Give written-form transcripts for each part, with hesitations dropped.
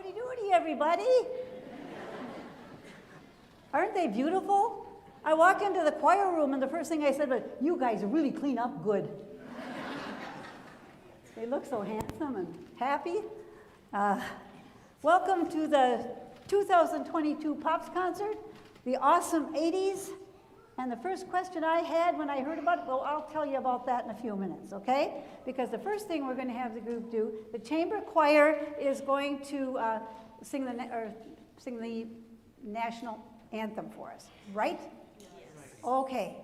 Howdy doody, everybody. Aren't they beautiful? I walked into the choir room and the first thing I said was, you guys really clean up good. They look so handsome and happy. Welcome to the 2022 Pops concert, the awesome 80s. And the first question I had when I heard about it, well, I'll tell you about that in a few minutes, okay? Because the first thing we're going to have the group do, the chamber choir is going to sing the national anthem for us, right? Yes. Okay.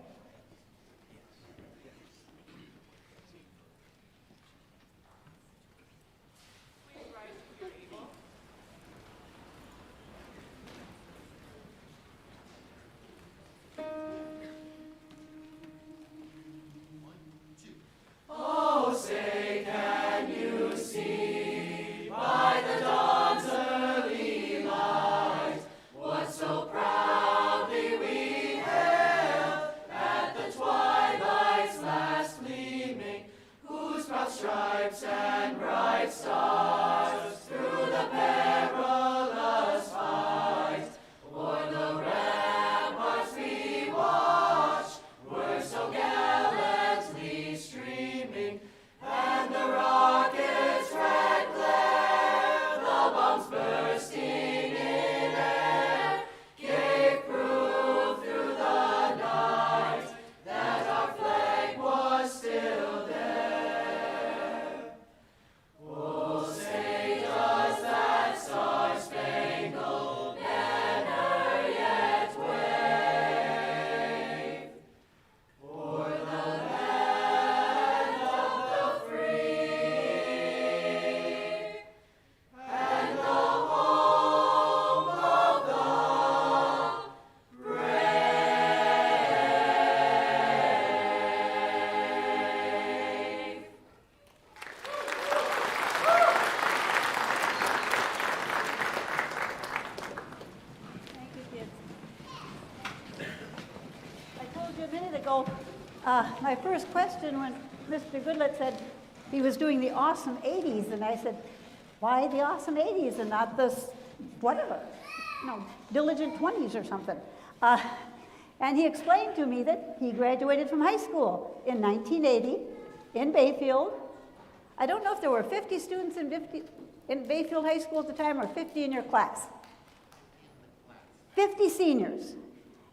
My first question when Mr. Goodlett said he was doing the awesome 80s, and I said, why the awesome 80s and not this, whatever, diligent 20s or something? And he explained to me that he graduated from high school in 1980 in Bayfield. I don't know if there were 50 students in Bayfield High School at the time or 50 in your class. 50 seniors.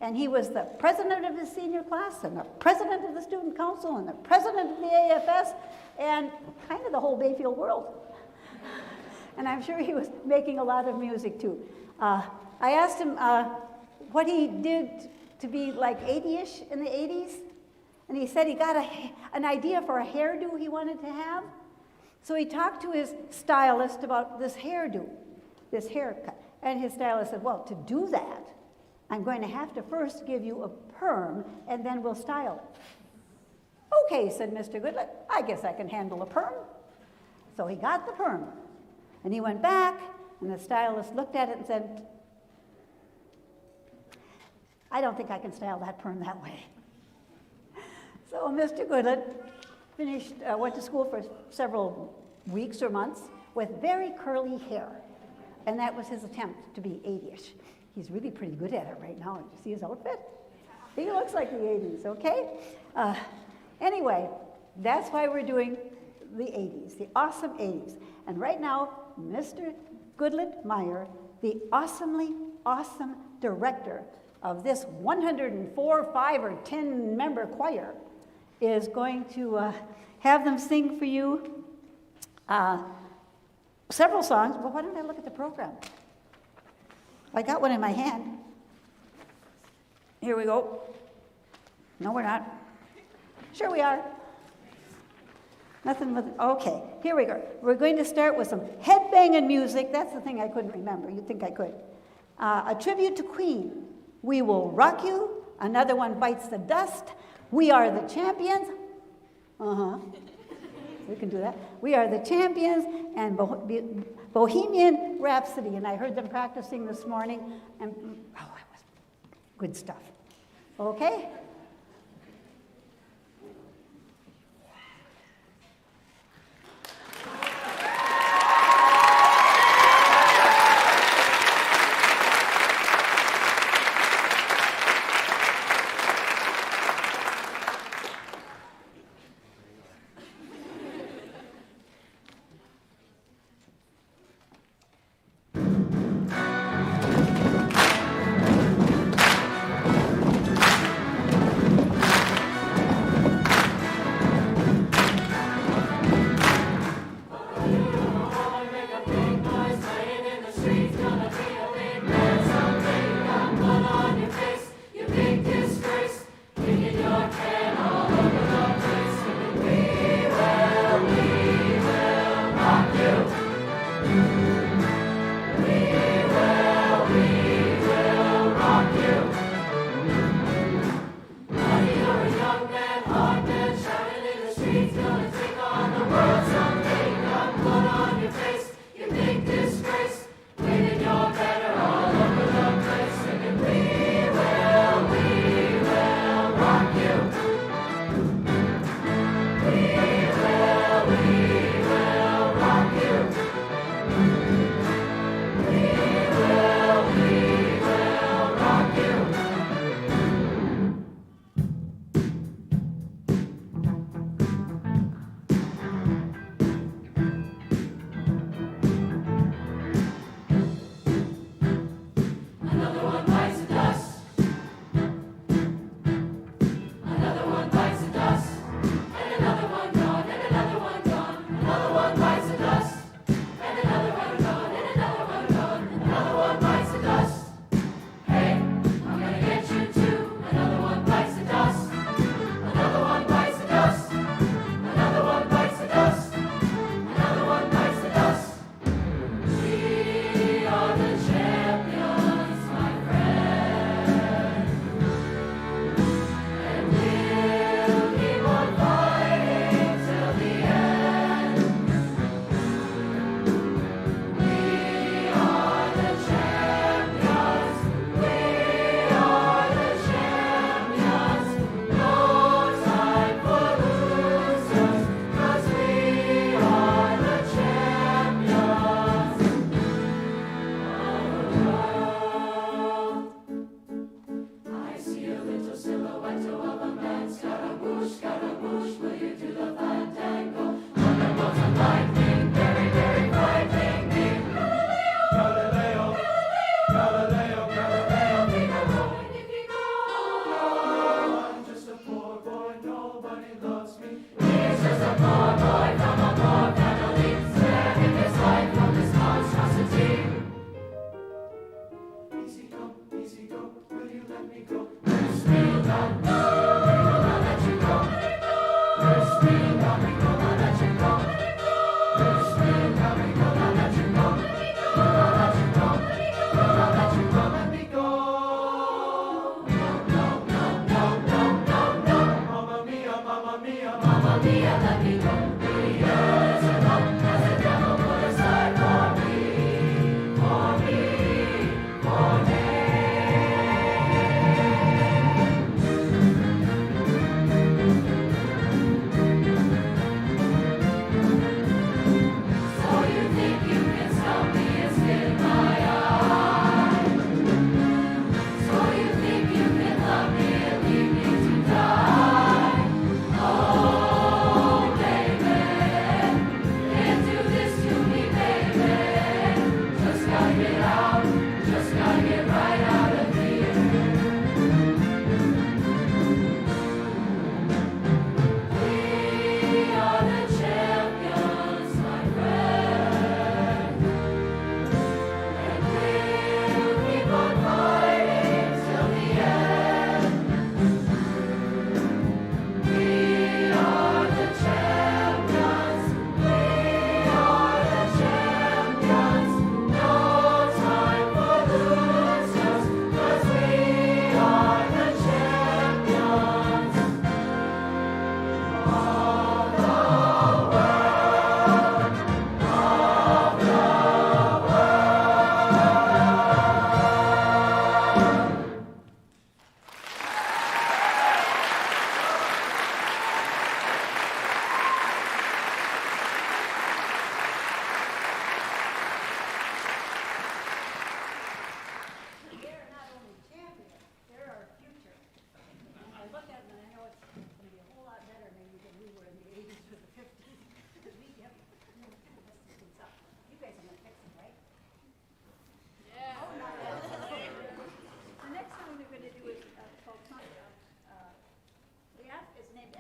And he was the president of his senior class and the president of the student council and the president of the AFS and kind of the whole Bayfield world. And I'm sure he was making a lot of music too. I asked him what he did to be like 80-ish in the 80s. And he said he got an idea for a hairdo he wanted to have. So he talked to his stylist about this hairdo, this haircut. And his stylist said, well, to do that, I'm going to have to first give you a perm, and then we'll style it. Okay, said Mr. Goodlett, I guess I can handle a perm. So he got the perm, and he went back, and the stylist looked at it and said, I don't think I can style that perm that way. So Mr. Goodlett went to school for several weeks or months with very curly hair, and that was his attempt to be 80-ish. He's really pretty good at it right now. Did you see his outfit? He looks like the 80s, okay? Anyway, that's why we're doing the 80s, the awesome 80s. And right now, Mr. Goodlett Meyer, the awesomely awesome director of this 104, 5, or 10-member choir, is going to have them sing for you several songs. Well, why don't I look at the program? I got one in my hand. Here we go. No, we're not. Sure we are. Nothing with, okay, here we go. We're going to start with some headbanging music. That's the thing I couldn't remember. You'd think I could. A tribute to Queen. We Will Rock You. Another one, Bites the Dust. We Are the Champions. We can do that. We Are the Champions and Bohemian Rhapsody. And I heard them practicing this morning, and it was good stuff. Okay?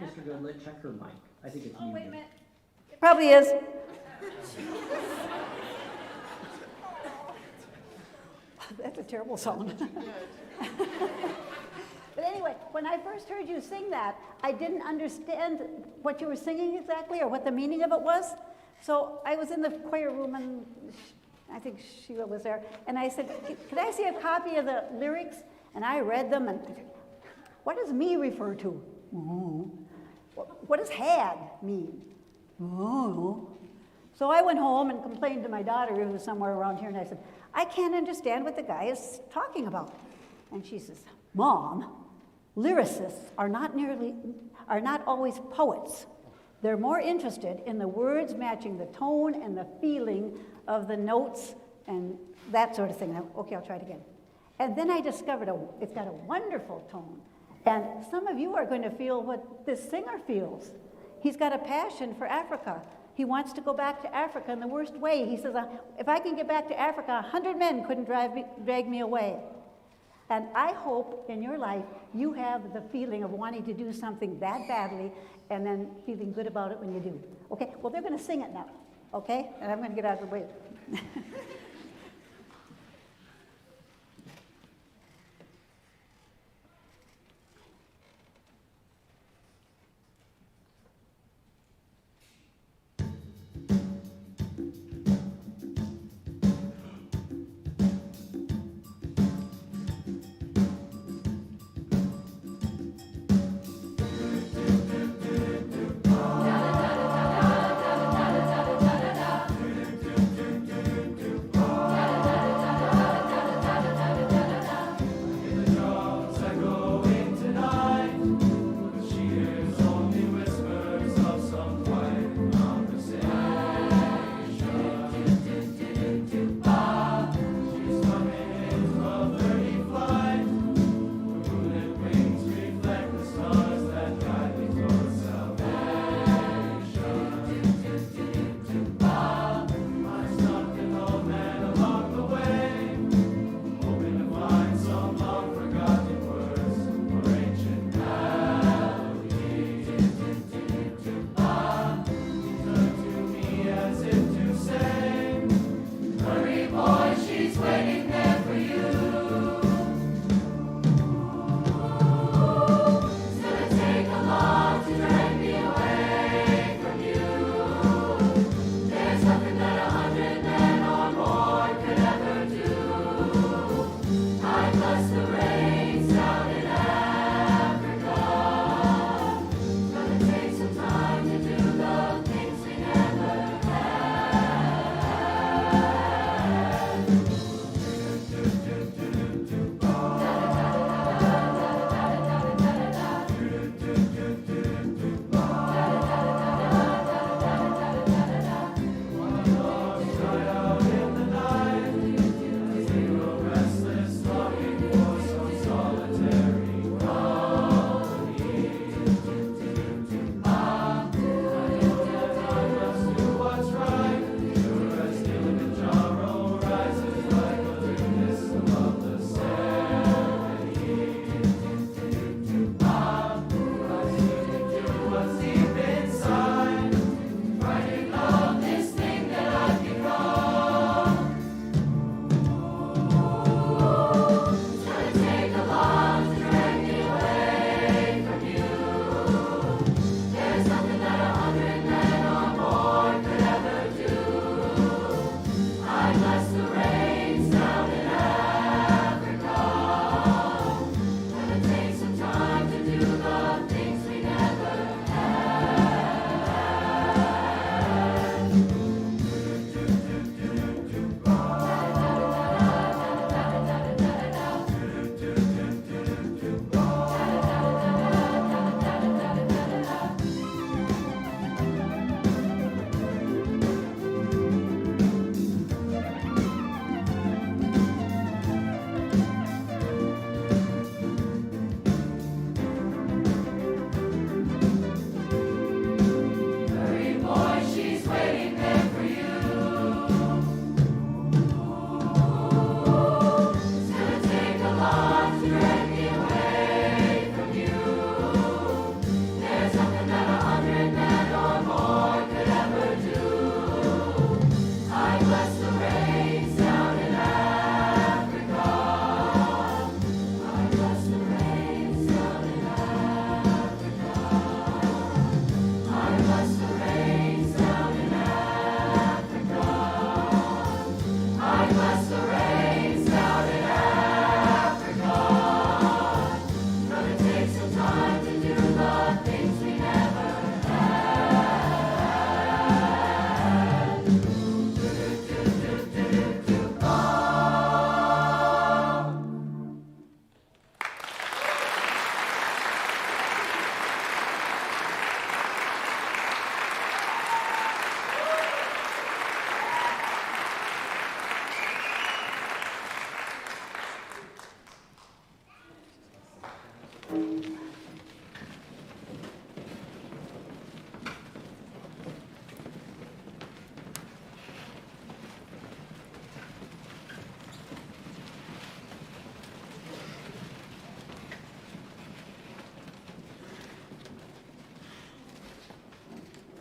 Mr. Goodlet, check her mic. I think it's muted. Wait a minute. It probably is. That's a terrible song. But anyway, when I first heard you sing that, I didn't understand what you were singing exactly or what the meaning of it was. So I was in the choir room, and I think Sheila was there, and I said, could I see a copy of the lyrics? And I read them, and what does me refer to? Oh. What does had mean? Oh. So I went home and complained to my daughter, who was somewhere around here, and I said, I can't understand what the guy is talking about. And she says, Mom, lyricists are not always poets. They're more interested in the words matching the tone and the feeling of the notes and that sort of thing. Okay, I'll try it again. And then I discovered it's got a wonderful tone. And some of you are going to feel what this singer feels. He's got a passion for Africa. He wants to go back to Africa in the worst way. He says, if I can get back to Africa, 100 men couldn't drag me away. And I hope in your life you have the feeling of wanting to do something that badly and then feeling good about it when you do. Okay, well, they're going to sing it now, okay? And I'm going to get out of the way.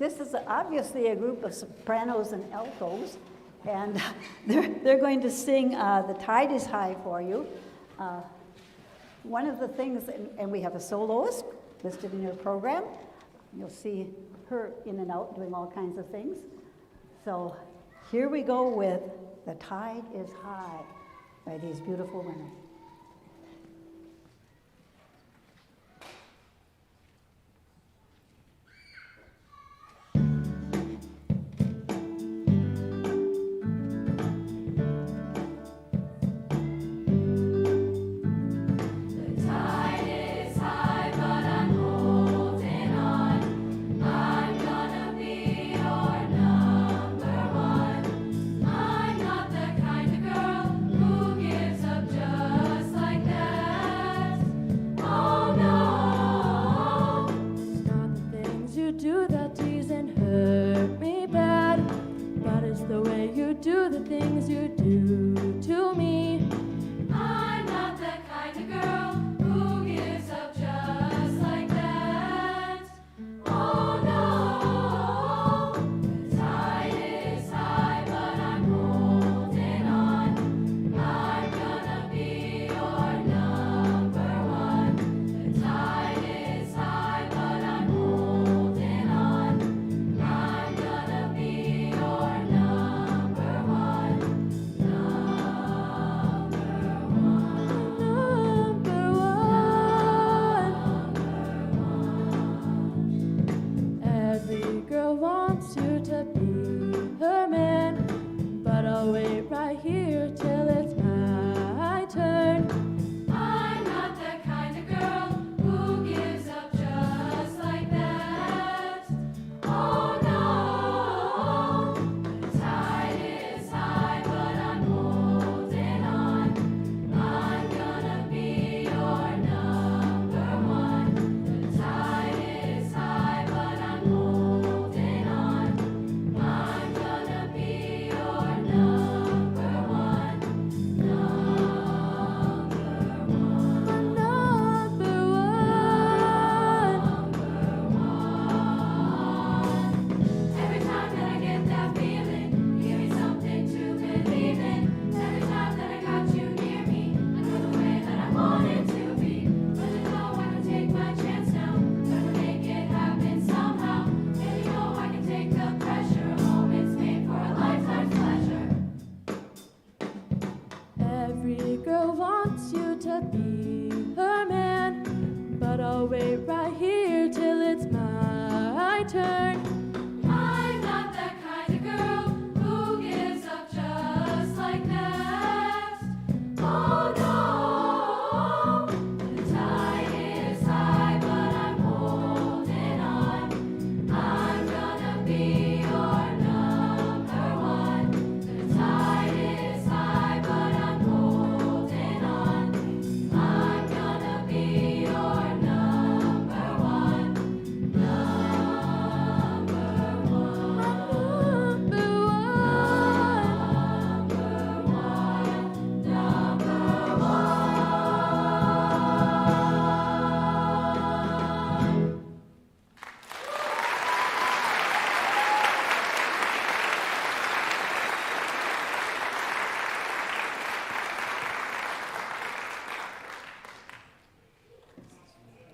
this is obviously a group of sopranos and altos, and they're going to sing The Tide is High for you. One of the things, and we have a soloist listed in your program. You'll see her in and out doing all kinds of things. So here we go with The Tide is High by these beautiful women.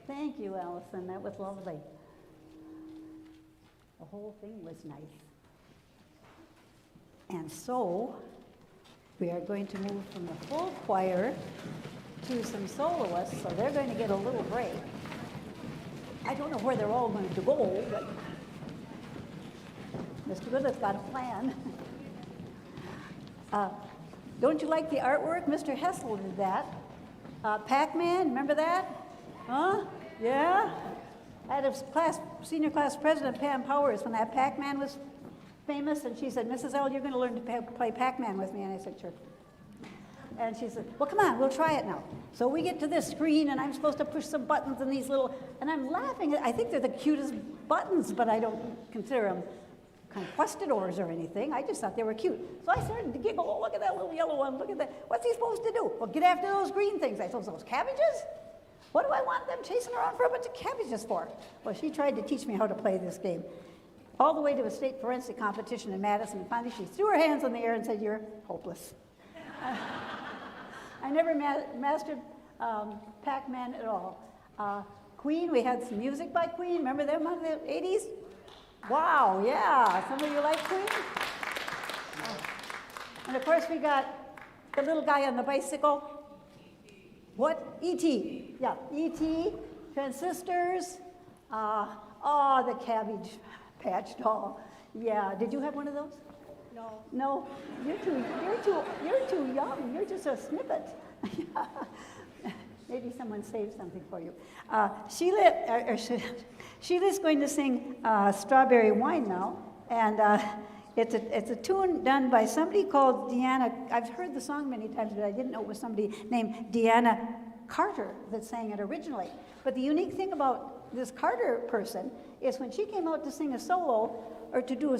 Thank you, Allison. That was lovely. The whole thing was nice. And so, we are going to move from the full choir to some soloists, so they're going to get a little break. I don't know where they're all going to go, but Mr. Goodlet's got a plan. Don't you like the artwork? Mr. Hessel did that. Pac-Man, remember that? Huh? Yeah? I had a senior class president, Pam Powers, when that Pac-Man was famous, and she said, Mrs. L, you're going to learn to play Pac-Man with me. And I said, sure. And she said, well, come on, we'll try it now. So we get to this screen, and I'm supposed to push some buttons and these little, and I'm laughing. I think they're the cutest buttons, but I don't consider them conquistadors or anything. I just thought they were cute. So I started to giggle. Oh, look at that little yellow one. Look at that. What's he supposed to do? Well, get after those green things. I said, those cabbages? What do I want them chasing around for a bunch of cabbages for? Well, she tried to teach me how to play this game. all the way to a state forensic competition in Madison. And finally, she threw her hands in the air and said, "You're hopeless." I never mastered Pac-Man at all. Queen, we had some music by Queen. Remember them on the 80s? Wow, yeah. Some of you like Queen? And of course, we got the little guy on the bicycle. What? E.T. Yeah, E.T., Transistors. The Cabbage Patch doll. Yeah, did you have one of those? No. No, you're too young. You're just a snippet. Maybe someone saved something for you. Sheila's going to sing "Strawberry Wine" now, and it's a tune done by somebody called Deanna. I've heard the song many times, but I didn't know it was somebody named Deanna Carter that sang it originally. But the unique thing about this Carter person is when she came out to sing a solo or to do a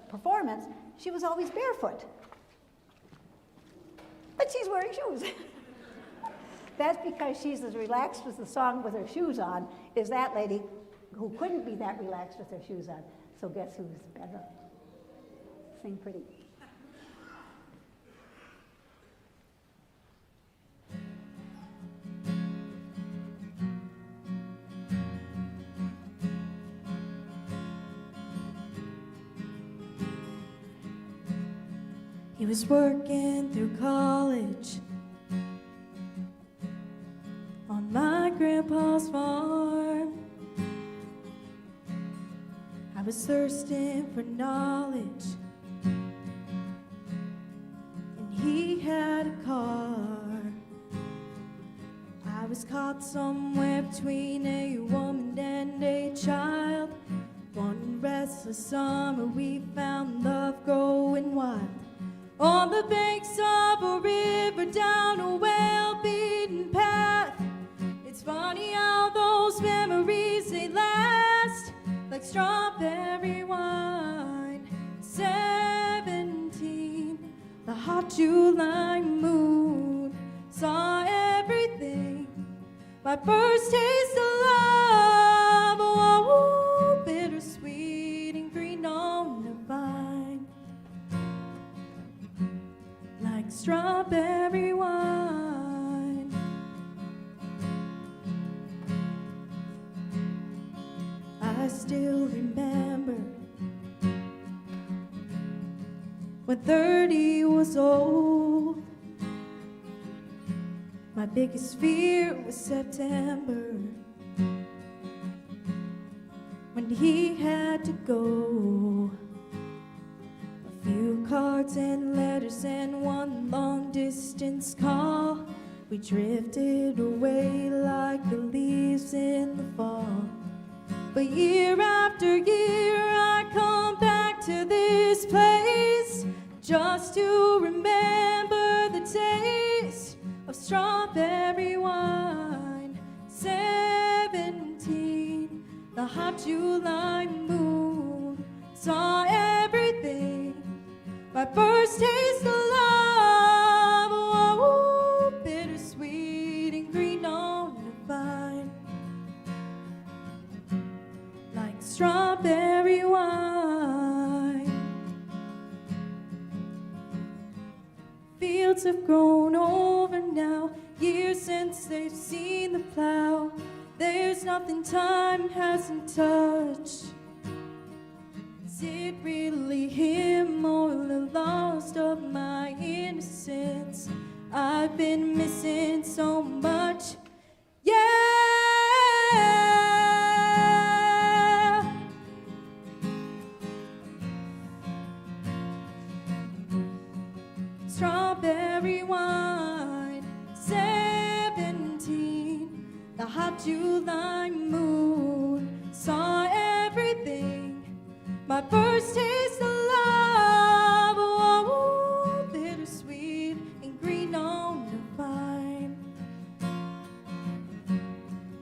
performance, she was always barefoot. But she's wearing shoes. That's because she's as relaxed as the song with her shoes on is that lady who couldn't be that relaxed with her shoes on. So guess who's better? Sing pretty. He was working through college on my grandpa's farm. I was thirsting for knowledge, and he had a car. I was caught somewhere between a woman and a child. One restless summer we found love growing wild. On the banks of a river, down a well-beaten path. It's funny how those memories, they last like strawberry wine. 17, the hot July moon saw everything. My first taste of love, oh, bittersweet and green on the vine. Like strawberry wine. I still remember when 30 was old. My biggest fear was September, when he had to go. Few cards and letters and one long distance call. We drifted away like the leaves in the fall. But year after year I come back to this place just to remember the taste of strawberry wine. 17, the hot July moon saw everything. My first taste of love, oh, bittersweet and green on the vine. Like strawberry wine. Fields have grown over now, years since they've seen the plow. There's nothing time hasn't touched. Is it really him or the lost of my innocence? I've been missing so much, yeah. Strawberry wine, 17, the hot July moon saw everything. My first taste of love, oh, bittersweet and green on the vine.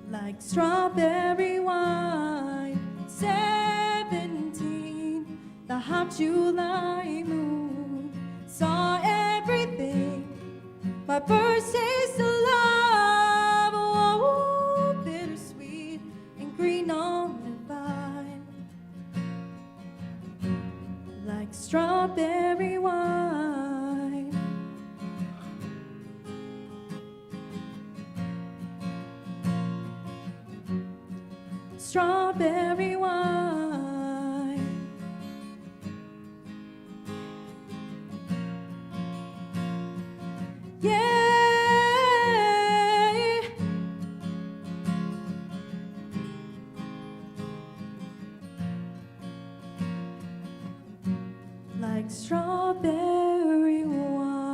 Like strawberry wine, 17, the hot July moon saw everything. My first taste of love, oh, bittersweet and green on the vine. strawberry wine. Strawberry wine. Yeah. Like strawberry wine.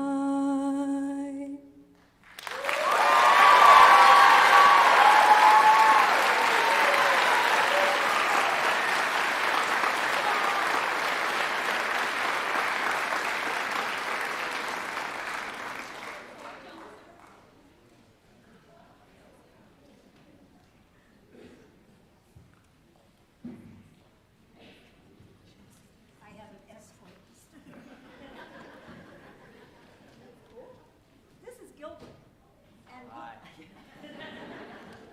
I have an escort. This is Gilbert.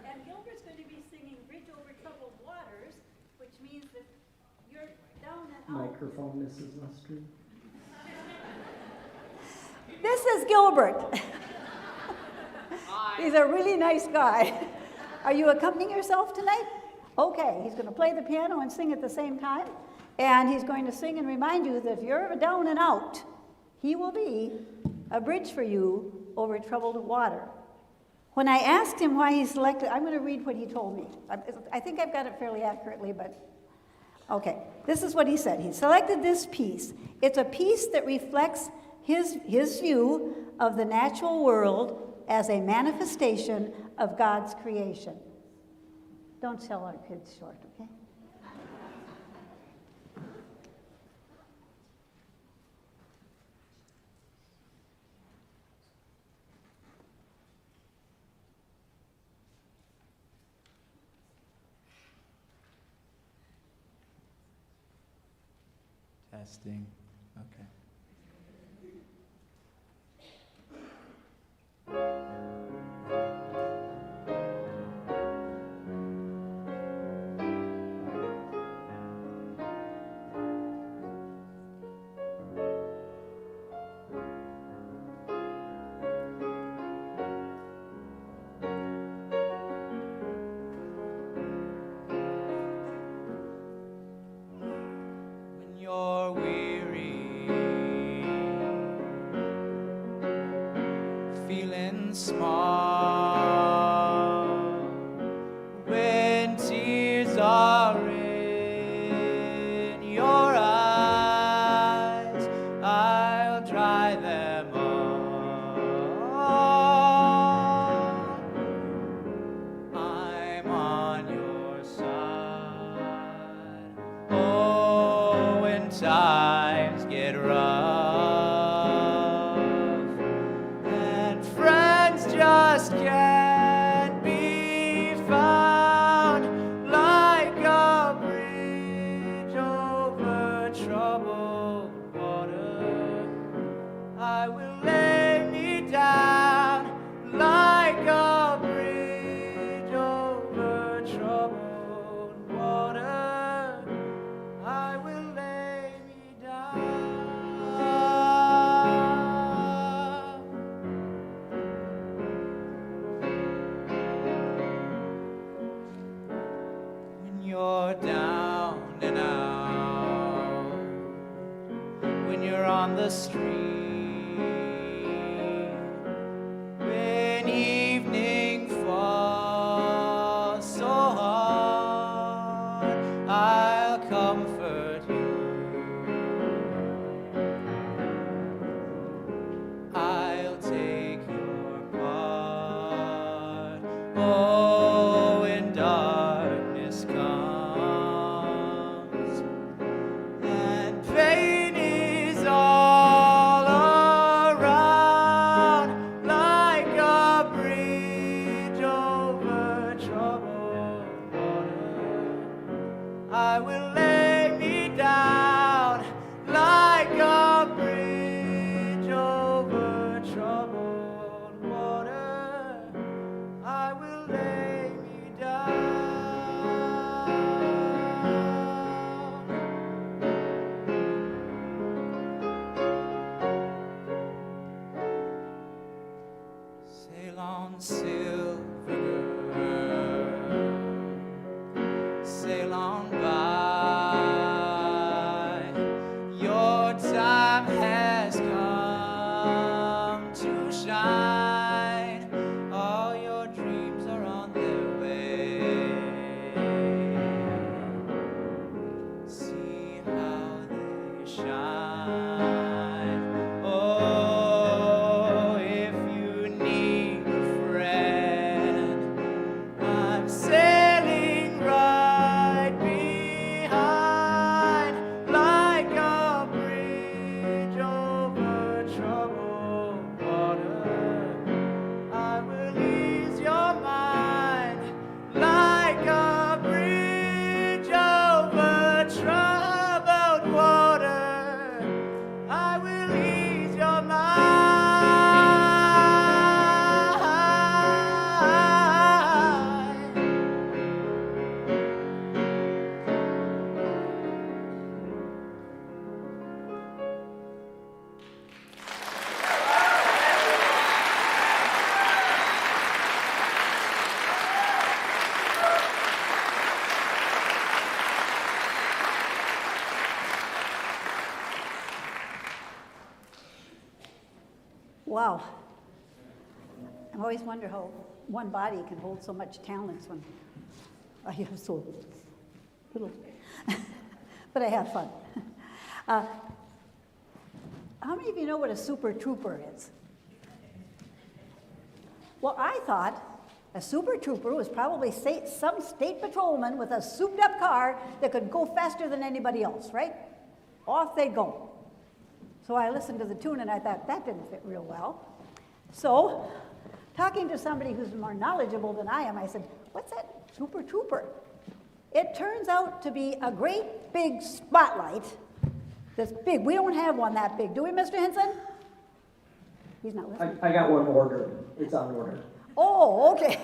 And Gilbert's going to be singing Bridge Over Troubled Waters, which means that you're down and out. Microphone, Mrs. Luostari. This is Gilbert. He's a really nice guy. Are you accompanying yourself tonight? Okay, he's going to play the piano and sing at the same time. And he's going to sing and remind you that if you're ever down and out, he will be a bridge for you over troubled water. When I asked him why he selected, I'm going to read what he told me. I think I've got it fairly accurately, but okay. This is what he said. He selected this piece. It's a piece that reflects his view of the natural world as a manifestation of God's creation. Don't sell our kids short, okay? Testing. Okay. When you're weary, feeling small, when tears are in your eyes, I'll dry them all. I'm on your side. Oh, when times get rough and friends just can't be found, like a bridge over troubled water, I will lay me down like a bridge over troubled water. I will lay me down. When you're down and out, when you're on the street, when evening falls so hard, I'll comfort you. I'll take your part. Oh, when darkness comes and pain is all around, like a bridge over troubled water, I will lay me down like a bridge over troubled water. I will lay me down. Wow. I always wonder how one body can hold so much talents when I have so little. But I have fun. How many of you know what a super trooper is? Well, I thought a super trooper was probably some state patrolman with a souped up car that could go faster than anybody else, right? Off they go. So I listened to the tune and I thought that didn't fit real well. So, talking to somebody who's more knowledgeable than I am, I said, what's that super trooper? It turns out to be a great big spotlight that's big. We don't have one that big, do we, Mr. Henson? He's not listening. I got one ordered. It's on order. Oh, okay.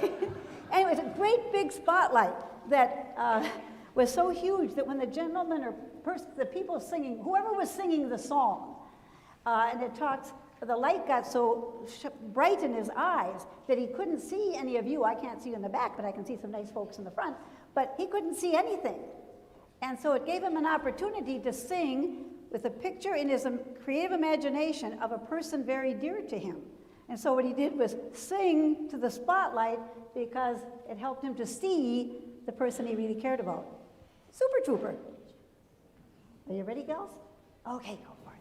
Anyway, it's a great big spotlight that was so huge that when the gentleman or the people singing, whoever was singing the song, and it talks, the light got so bright in his eyes that he couldn't see any of you. I can't see you in the back, but I can see some nice folks in the front. But he couldn't see anything. And so it gave him an opportunity to sing with a picture in his creative imagination of a person very dear to him. And so what he did was sing to the spotlight because it helped him to see the person he really cared about. Super trooper. Are you ready, gals? Okay, go for it.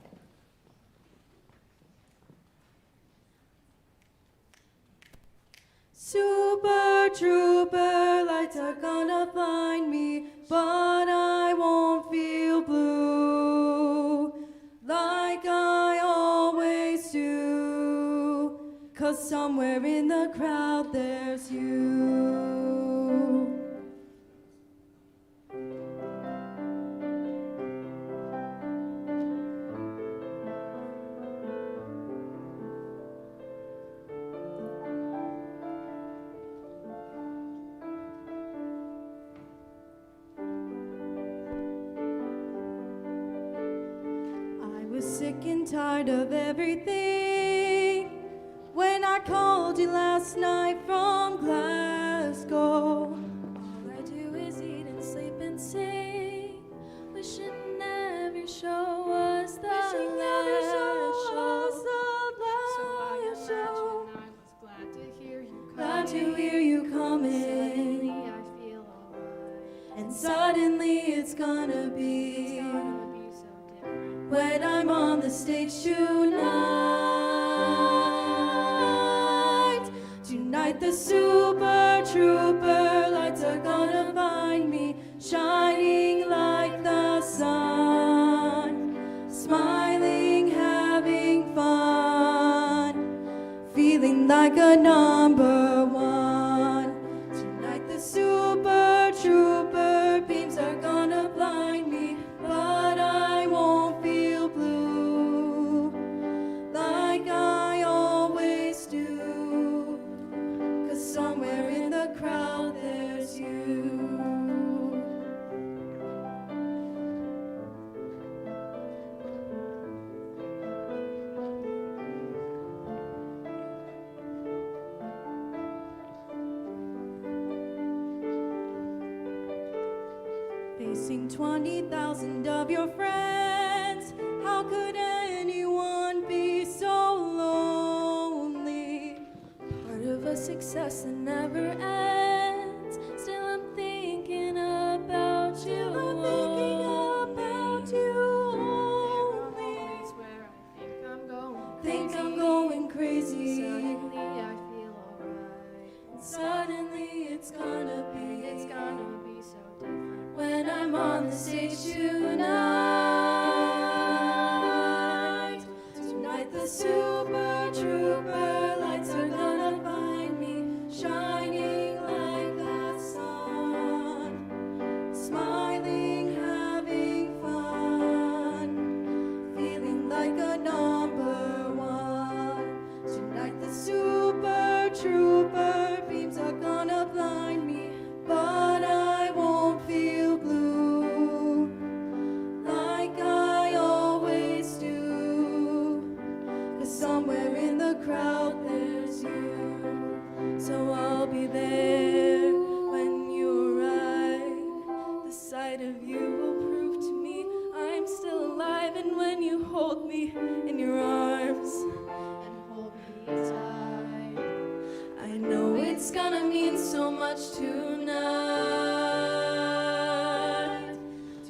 Super trooper, lights are gonna find me, but I won't feel blue like I always do, 'cause somewhere in the crowd there's you. Sick and tired of everything. When I called you last night from Glasgow, all I do is eat and sleep and sing, wishing every show was the last show. So I imagine I was glad to hear you coming. Glad to hear you coming. Suddenly I feel alright. And suddenly it's gonna be so different when I'm on the stage tonight. Tonight the super trooper lights are gonna find me, shining like the sun, smiling, having fun, feeling like a number one. Tonight the super trooper beams are gonna blind me, but I won't feel blue like I always do, 'cause somewhere in the crowd there's you. Facing 20,000 of your friends, how could anyone be so lonely? Part of a success that never ends. Still I'm thinking about you. Always where I Think I'm going crazy. Suddenly I feel alright. And suddenly it's gonna be so different when I'm on the stage tonight. Tonight the super trooper lights are gonna find me, shining like the sun, smiling, having fun, feeling like a number one. Tonight the super trooper beams are gonna blind me, but I won't feel blue like I always do, 'cause somewhere in the crowd there's you. So I'll be there when you arrive. The sight of you will prove to me I'm still alive, and when you hold me in your arms and hold me tight. I know it's gonna mean so much tonight.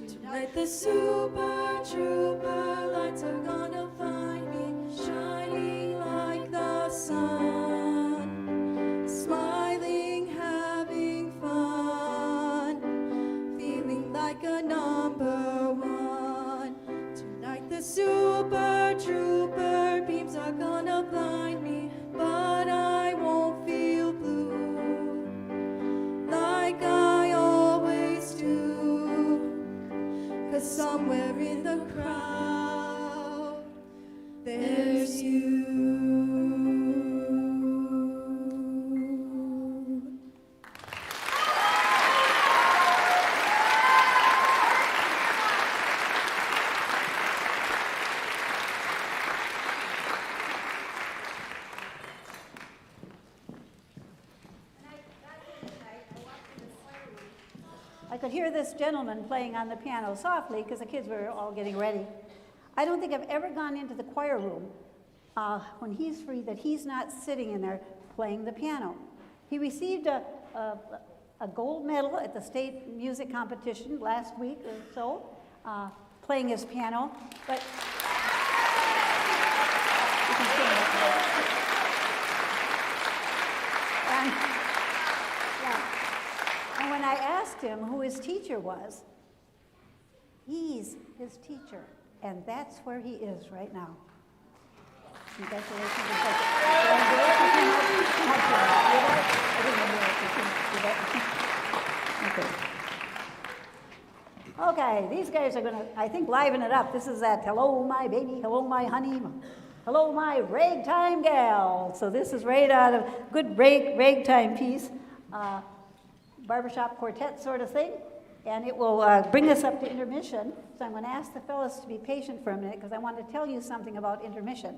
Tonight the super trooper lights are gonna find me shining like the sun, smiling, having fun, feeling like a number one. Tonight the super trooper beams are gonna blind me, but I won't feel blue like I always do. 'Cause somewhere in the crowd there's you. I could hear this gentleman playing on the piano softly because the kids were all getting ready. I don't think I've ever gone into the choir room when he's free that he's not sitting in there playing the piano. He received a gold medal at the state music competition last week or so, playing his piano. But you can sing that. And when I asked him who his teacher was, he's his teacher, and that's where he is right now. Congratulations. Okay, these guys are going to, I think, liven it up. This is that hello, my baby, hello, my honey, hello, my ragtime gal. So this is right out of good ragtime piece. Barbershop quartet sort of thing, and it will bring us up to intermission. So I'm going to ask the fellows to be patient for a minute because I want to tell you something about intermission.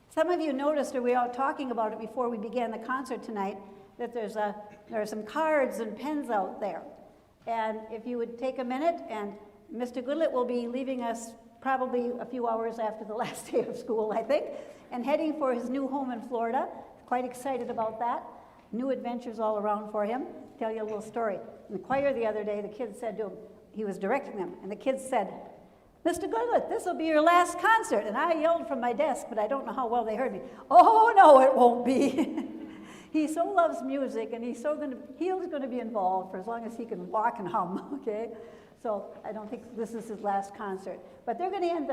Some of you noticed, or we were all talking about it before we began the concert tonight, that there are some cards and pens out there. And if you would take a minute, and Mr. Goodlett will be leaving us probably a few hours after the last day of school, I think, and heading for his new home in Florida. Quite excited about that. New adventures all around for him. Tell you a little story. In the choir the other day, the kids said to him, he was directing them, and the kids said, "Mr. Goodlett, this will be your last concert." And I yelled from my desk, but I don't know how well they heard me. "Oh, no, it won't be." He so loves music, and he's going to be involved for as long as he can walk and hum, okay? So I don't think this is his last concert. But they're going to end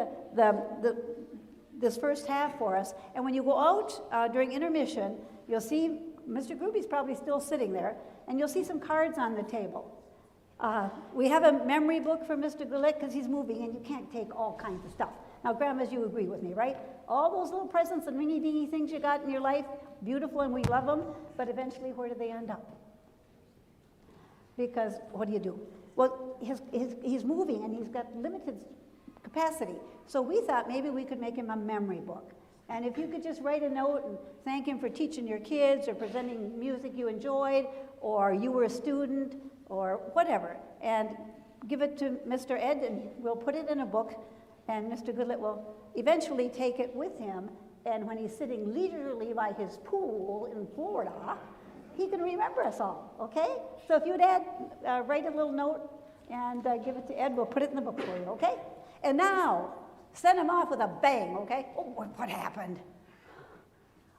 this first half for us. And when you go out during intermission, you'll see Mr. Groovy's probably still sitting there, and you'll see some cards on the table. We have a memory book for Mr. Goodlett because he's moving, and you can't take all kinds of stuff. Now, grandmas, you agree with me, right? All those little presents and ringy-dingy things you got in your life, beautiful, and we love them, but eventually, where do they end up? Because what do? Well, he's moving, and he's got limited capacity. So we thought maybe we could make him a memory book. And if you could just write a note and thank him for teaching your kids or presenting music you enjoyed, or you were a student, or whatever, and give it to Mr. Ed, and we'll put it in a book, and Mr. Goodlett will eventually take it with him, and when he's sitting leisurely by his pool in Florida, he can remember us all, okay? So if you'd write a little note and give it to Ed, we'll put it in the book for you, okay? And now, send him off with a bang, okay? Oh, what happened?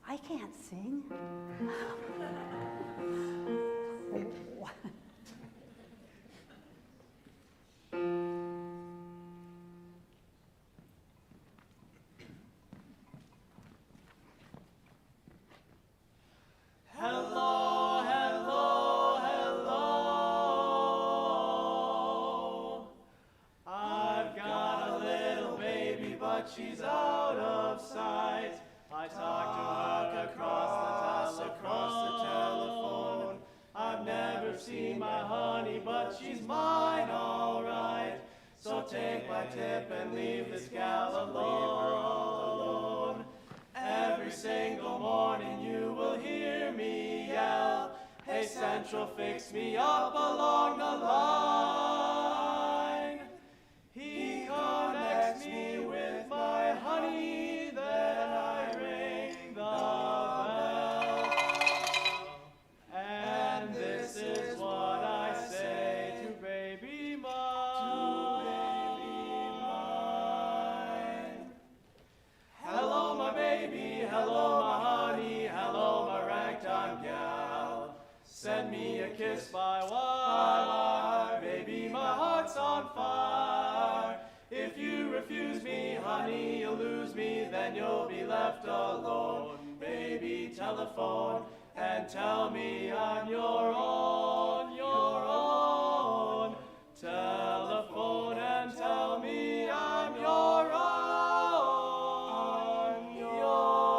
I can't sing. Hello, hello, hello. I've got a little baby, but she's out of sight. I talk to her across the telephone. I've never seen my honey, but she's mine, all right. So take my tip and leave this gal alone. Every single morning you will hear me yell, "Hey Central, fix me up along the line." He connects me with my honey, then I ring the on fire. If you refuse me, honey, you'll lose me, then you'll be left alone. Baby, telephone and tell me I'm your own, your own. Telephone and tell me I'm your own, your own.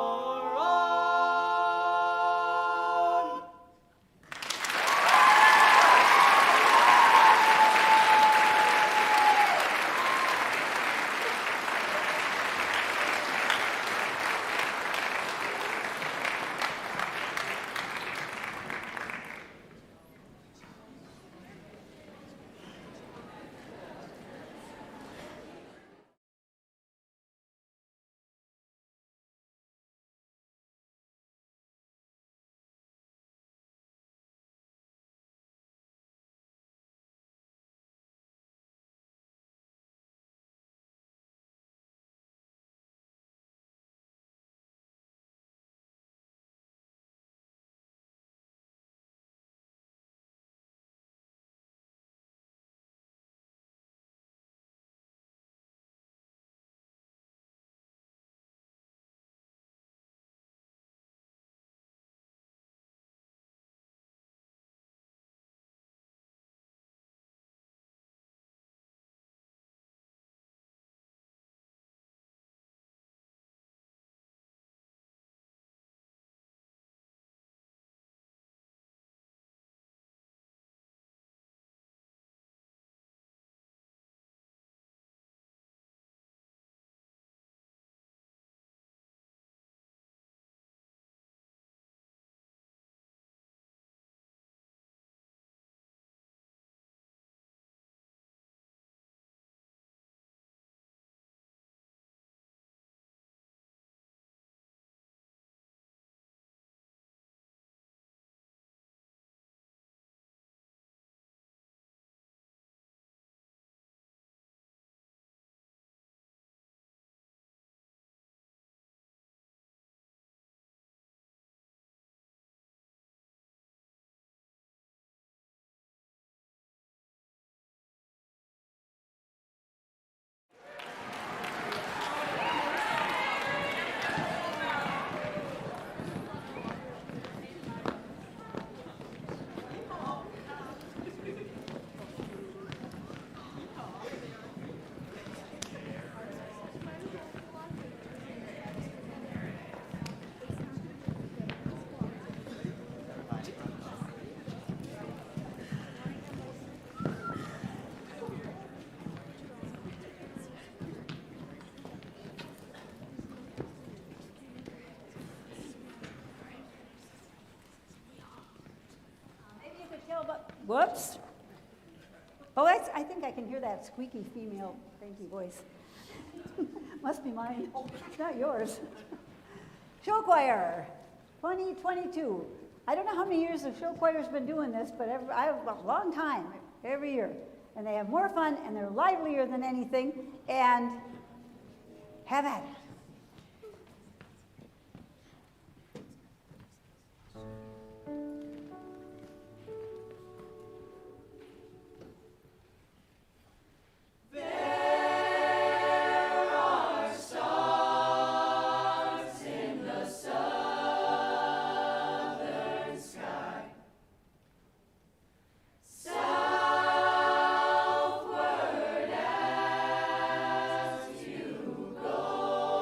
Whoops. Oh, I think I can hear that squeaky female cranky voice. Must be mine, not yours. Show choir, 2022. I don't know how many years the show choir's been doing this, but I have a long time, every year. And they have more fun, and they're livelier than anything, and have at it. Southward as you go.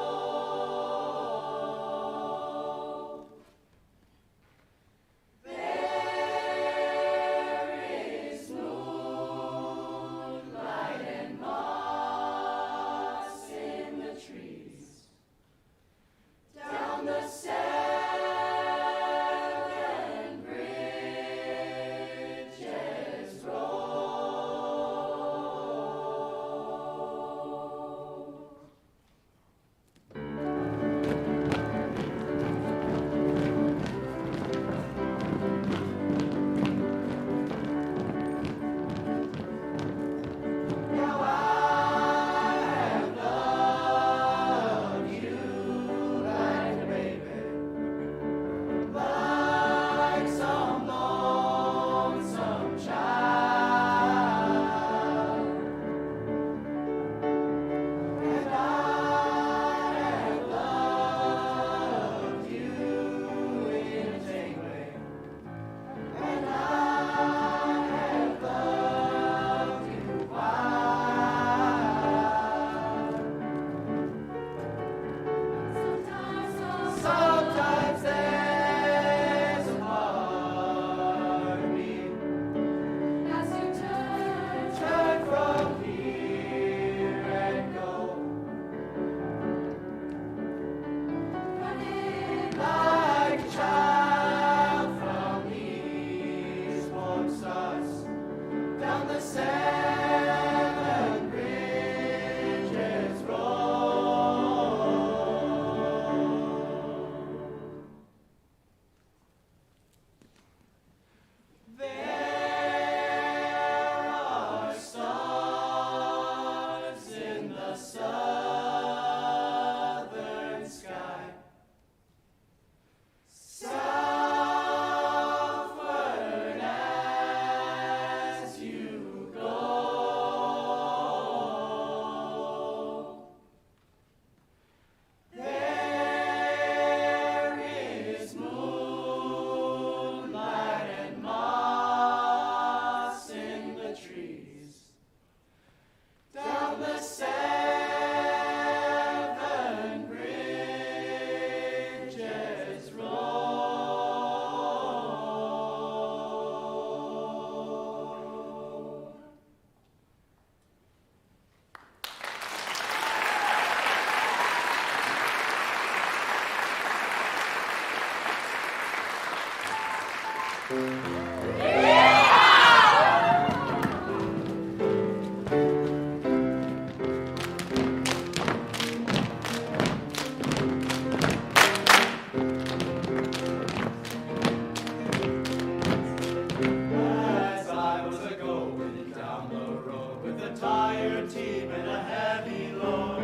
your team in a heavy load.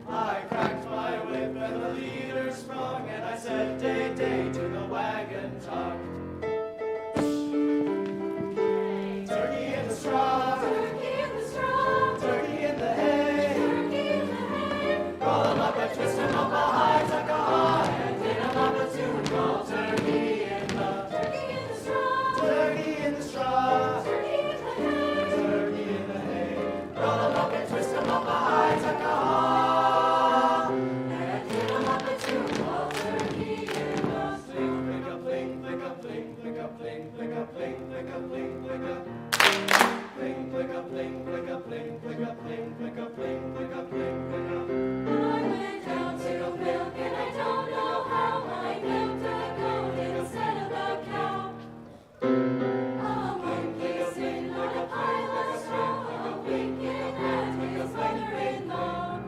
I cracked my whip and the leader sprung, and I said, day, day, to the wagon tongue. Turkey in the straw, Turkey in the straw, turkey in the hay. turkey in the hay. Roll 'em up and twist 'em up behind, tuck a high, and hit 'em up a tune called Turkey in the Straw, Turkey in the straw, turkey in the hay. turkey in the hay. Roll 'em up and twist 'em up behind, tuck a high, And hit 'em up a tune called Turkey in the fling, flick a fling, flick a fling, flick a fling, flick a fling, flick a fling, flick a fling, flick a fling, flick a fling, flick a fling, flick a fling, flick a fling, flick a. I went down to milk and I don't know how I milked a goat instead of a cow. A monkey sitting on a pile of straw, a winking at his mother-in-law.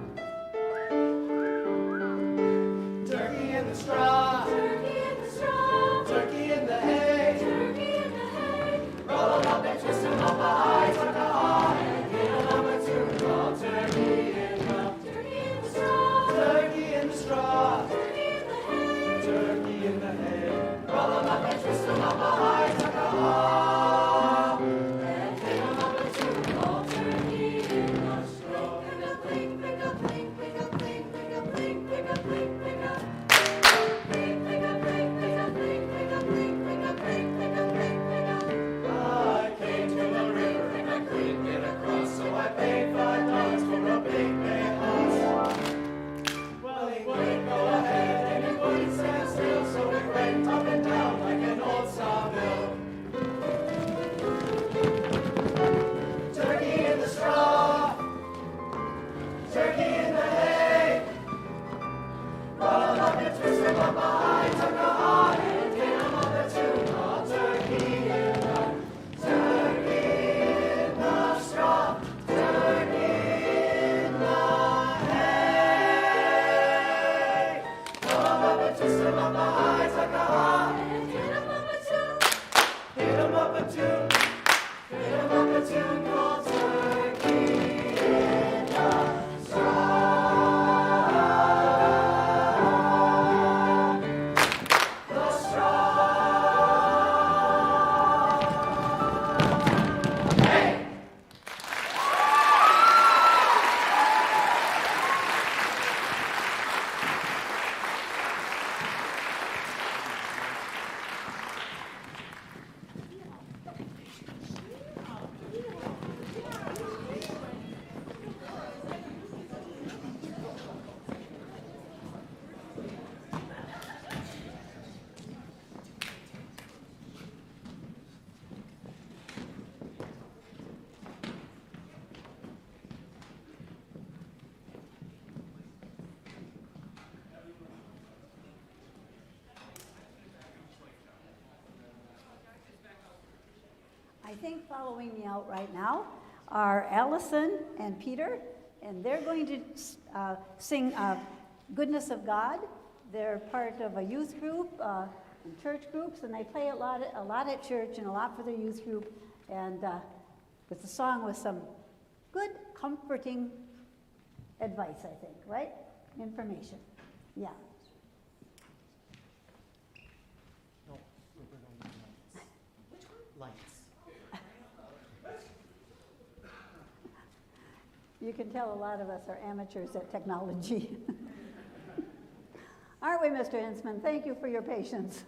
Turkey in the straw, Turkey in the straw, turkey in the hay. turkey in the hay. Roll 'em up and twist 'em up behind, tuck a high, and hit 'em up a tune called Turkey in the Turkey in the straw, turkey in the straw, turkey in the hay. turkey in the hay. Roll 'em up and twist 'em up behind, tuck a high, And hit 'em up a tune called Turkey in the straw. Pick a fling, pick a fling, pick a fling, pick a fling, pick a fling, pick a fling, pick a fling, pick a fling, pick a fling, pick a fling, pick a fling, pick a. I came to the river and I couldn't get across, so I paid $5 for a big bay horse. Well, he wouldn't go ahead and he wouldn't stand still, so we went up and down like an old sawmill. Turkey in the straw, turkey in the hay. Roll 'em up and twist 'em up behind, tuck a high, and hit 'em up a tune called Turkey in the turkey in the straw, turkey in the hay. Roll 'em up and twist 'em up behind, tuck a high, And hit 'em up a tune. hit 'em up a tune, hit 'em up a tune called Turkey in the straw. The straw. Hey! I think following me out right now are Allison and Peter, and they're going to sing Goodness of God. They're part of a youth group, and church groups, and they play a lot at church and a lot for their youth group, and with the song with some good, comforting advice, I think, right? Information. Yeah. No, which one? Lights. You can tell a lot of us are amateurs at technology. Aren't we, Mr. Hinsman? Thank you for your patience.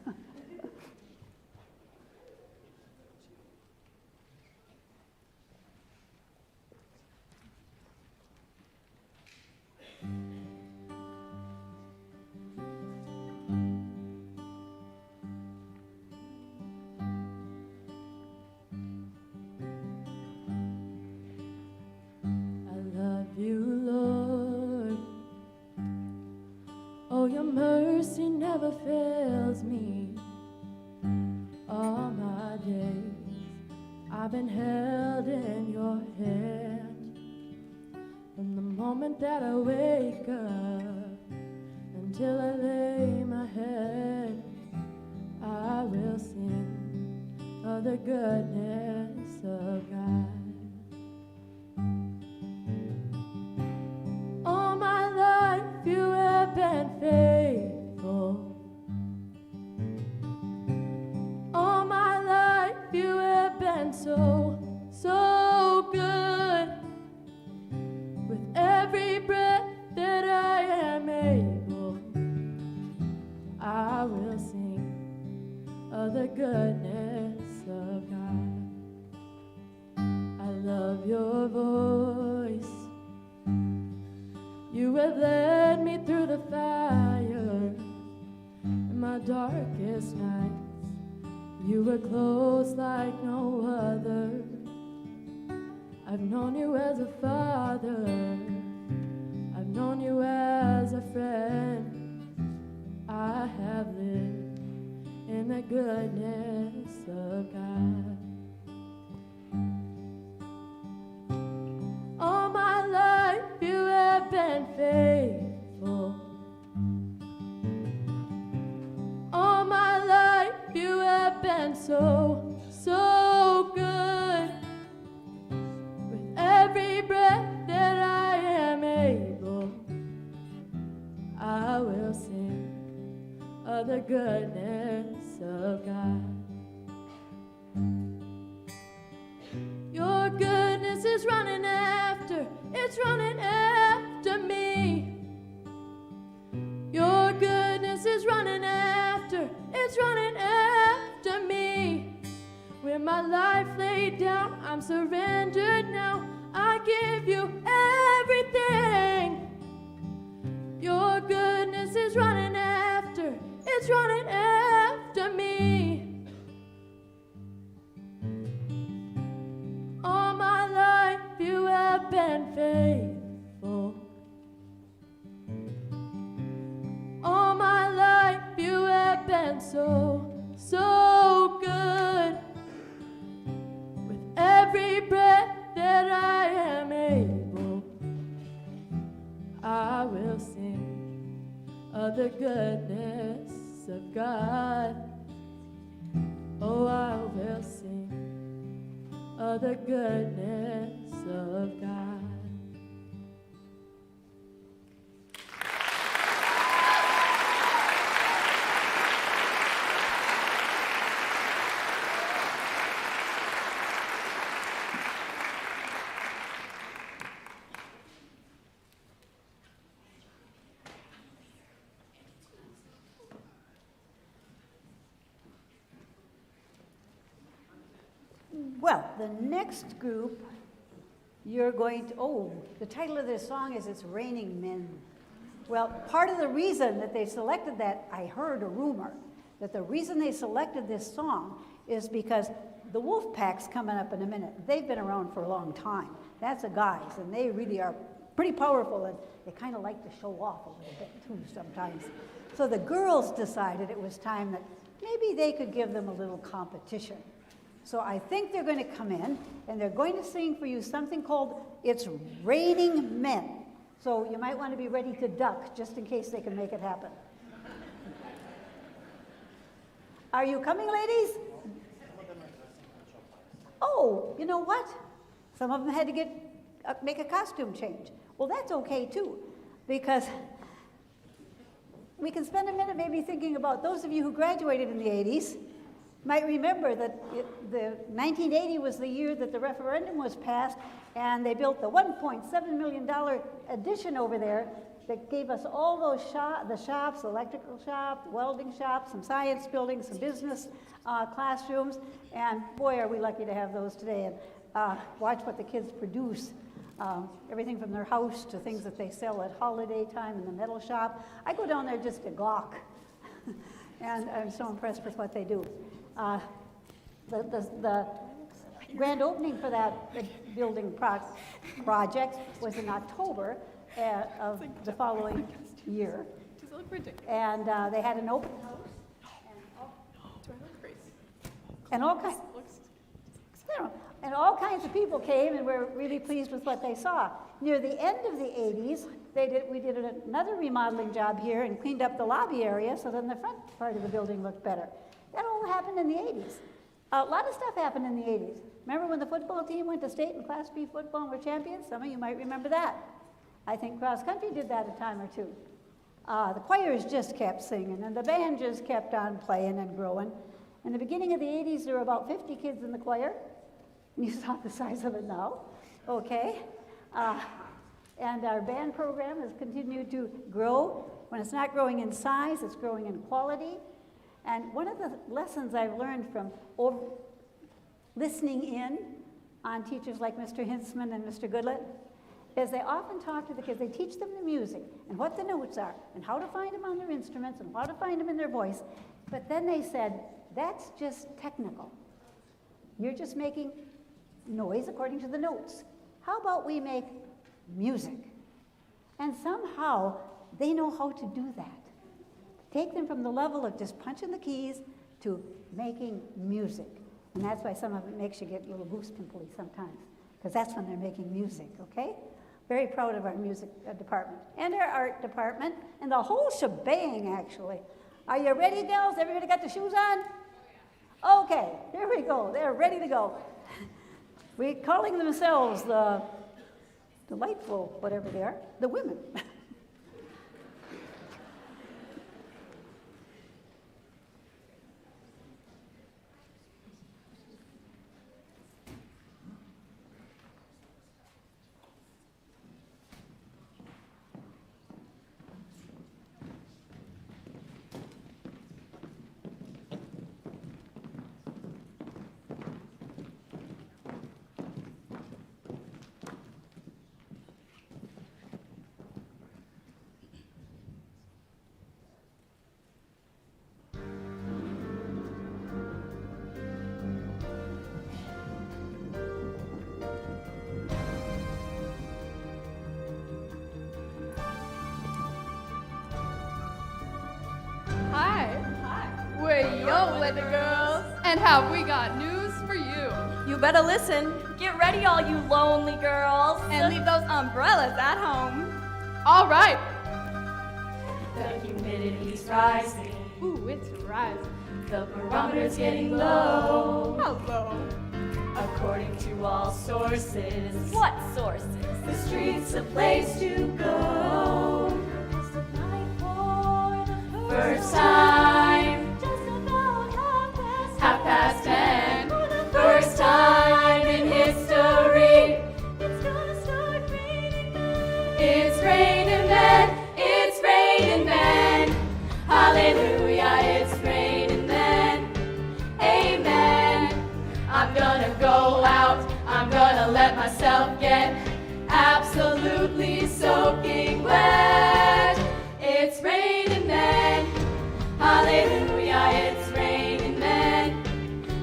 Your mercy never fails me. All my days I've been held in your hand. From the moment that I wake up until I lay my head, I will sing of the goodness of God. been faithful. All my life you have been so, so good. With every breath that I am able, I will sing of the goodness of God. I love your voice. You have led me through the fire in my darkest nights. You were close like no other. I've known you as a father. I've known you as a friend. I have lived in the goodness of God. All my life you have been faithful. All my life you have been so, so good. With every breath that I am able, I will sing of the goodness of God. Your goodness is running after, it's running after me. Your goodness is running after, it's running after me. With my life laid down, I'm surrendered now. I give you everything. Your goodness is running after, it's running after me. All my life you have been faithful. All my life you have been so, so good. With every breath that I am able, I will sing of the goodness of God. Oh, I will sing of the goodness of God. Well, the next group, you're going to, the title of this song is It's Raining Men. Well, part of the reason that they selected that, I heard a rumor, that the reason they selected this song is because the wolf pack's coming up in a minute. They've been around for a long time. That's the guys, and they really are pretty powerful, and they kind of like to show off a little bit too sometimes. So the girls decided it was time that maybe they could give them a little competition. So I think they're going to come in, and they're going to sing for you something called It's Raining Men. So you might want to be ready to duck, just in case they can make it happen. Are you coming, ladies? Oh, you know what? Some of them had to make a costume change. Well, that's okay, too, because we can spend a minute maybe thinking about those of you who graduated in the 80s. Might remember that the 1980 was the year that the referendum was passed, and they built the $1.7 million addition over there that gave us all those the shops, electrical shop, welding shop, some science buildings, some business classrooms, and boy, are we lucky to have those today. And watch what the kids produce. Everything from their house to things that they sell at holiday time in the metal shop. I go down there just to gawk, and I'm so impressed with what they do. The grand opening for that building project was in October of the following year. And they had an open house. And all kinds of people came and were really pleased with what they saw. Near the end of the 80s, we did another remodeling job here and cleaned up the lobby area so then the front part of the building looked better. That all happened in the 80s. A lot of stuff happened in the 80s. Remember when the football team went to state and Class B football and were champions? Some of you might remember that. I think cross country did that a time or two. the choirs just kept singing, and the band just kept on playing and growing. In the beginning of the 80s, there were about 50 kids in the choir. You saw the size of it now, okay? And our band program has continued to grow. When it's not growing in size, it's growing in quality. And one of the lessons I've learned from listening in on teachers like Mr. Hintzman and Mr. Goodlett is they often talk to the kids. They teach them the music and what the notes are and how to find them on their instruments and how to find them in their voice. But then they said, that's just technical. You're just making noise according to the notes. How about we make music? And somehow they know how to do that. Take them from the level of just punching the keys to making music. And that's why some of it makes you get a little goose pimply sometimes, because that's when they're making music, okay? Very proud of our music department and our art department and the whole shebang, actually. Are you ready, girls? Everybody got the shoes on? Okay, here we go. They're ready to go. We're calling themselves the delightful, whatever they are, the women. We're the girls, and have we got news for you? You better listen. Get ready, all you lonely girls. And leave those umbrellas at home. All right. The humidity's rising. Ooh, it's rising. The barometer's getting low. Hello. According to all sources. What sources? The street's a place to go. First time. Half past 10. First time in history. It's gonna start raining men. It's raining men. It's raining men. Hallelujah, it's raining men. Amen. I'm gonna go out. I'm gonna let myself get absolutely soaking wet. It's raining men. Hallelujah, it's raining men.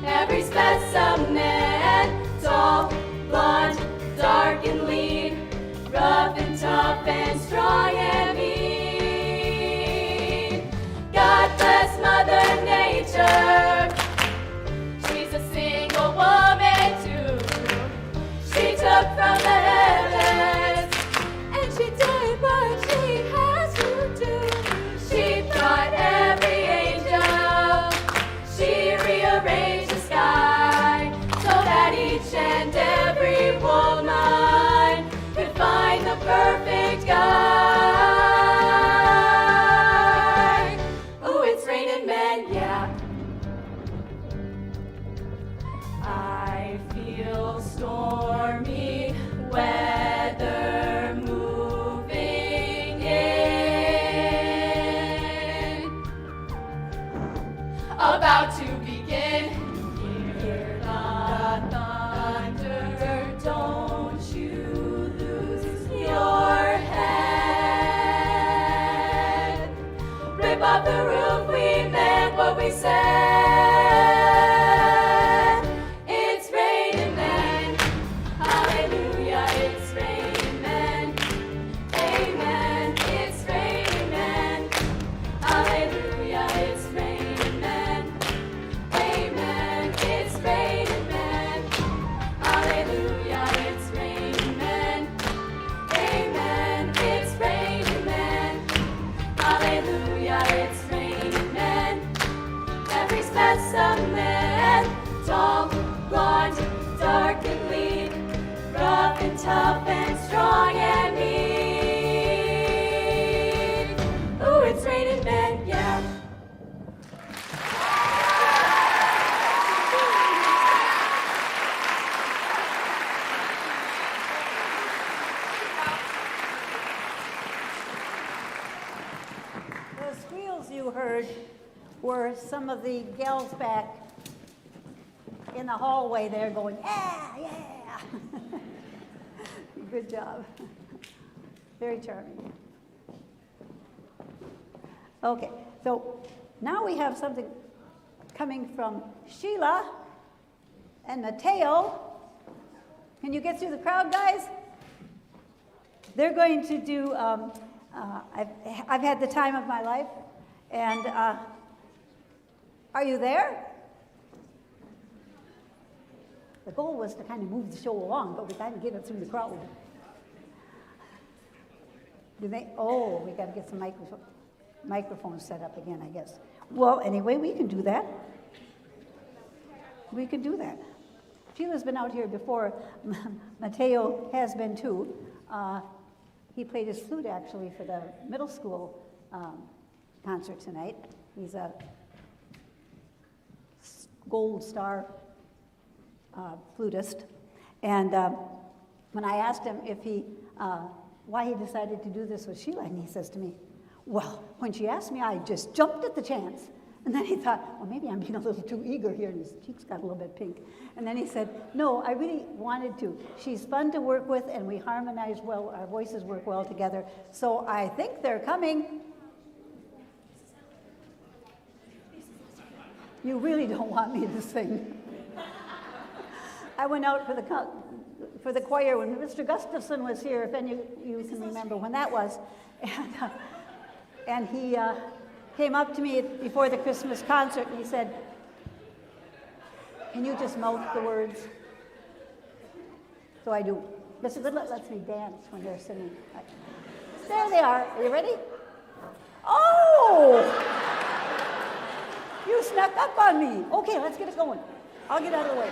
Every specimen, tall, blonde, dark and lean, rough and tough and strong and mean. God bless Mother Nature. She's a single woman too. She took from the heavens, and she did what she has to do. She brought every angel. She rearranged the sky so that each and every woman could find the perfect guy. Ooh, it's raining men, yeah. I feel stormy weather moving in. About to begin. Hear the thunder. Don't you lose your head. Rip off the roof, we meant what we said. It's raining men. Hallelujah, it's raining men. Amen, it's raining men. Hallelujah, it's raining men. Amen, it's raining men. Hallelujah, it's raining men. Amen, it's raining men. Hallelujah, it's raining men. Every specimen, tall, blonde, dark and lean, rough and tough and strong and mean. Ooh, heard were some of the gals back in the hallway there going, yeah, yeah. Good job. Very charming. Okay, so now we have something coming from Sheila and Mateo. Can you get through the crowd, guys? They're going to do, I've had the time of my life, and are you there? The goal was to kind of move the show along, but we got to get it through the crowd. Do they? Oh, we got to get some microphones set up again, I guess. Well, anyway, we can do that. We can do that. Sheila's been out here before. Mateo has been too. He played his flute actually for the middle school concert tonight. He's a gold star flutist. And when I asked him if why he decided to do this with Sheila, and he says to me, well, when she asked me, I just jumped at the chance. And then he thought, well, maybe I'm being a little too eager here, and his cheeks got a little bit pink. And then he said, no, I really wanted to. She's fun to work with, and we harmonize well, our voices work well together. So I think they're coming. You really don't want me to sing. I went out for the choir when Mr. Gustafson was here, if any of you can remember when that was. And he came up to me before the Christmas concert and he said, can you just mouth the words? So I do. Mr. Goodlet lets me dance when they're singing. There they are. Are you ready? Oh! You snuck up on me. Okay, let's get it going. I'll get out of the way.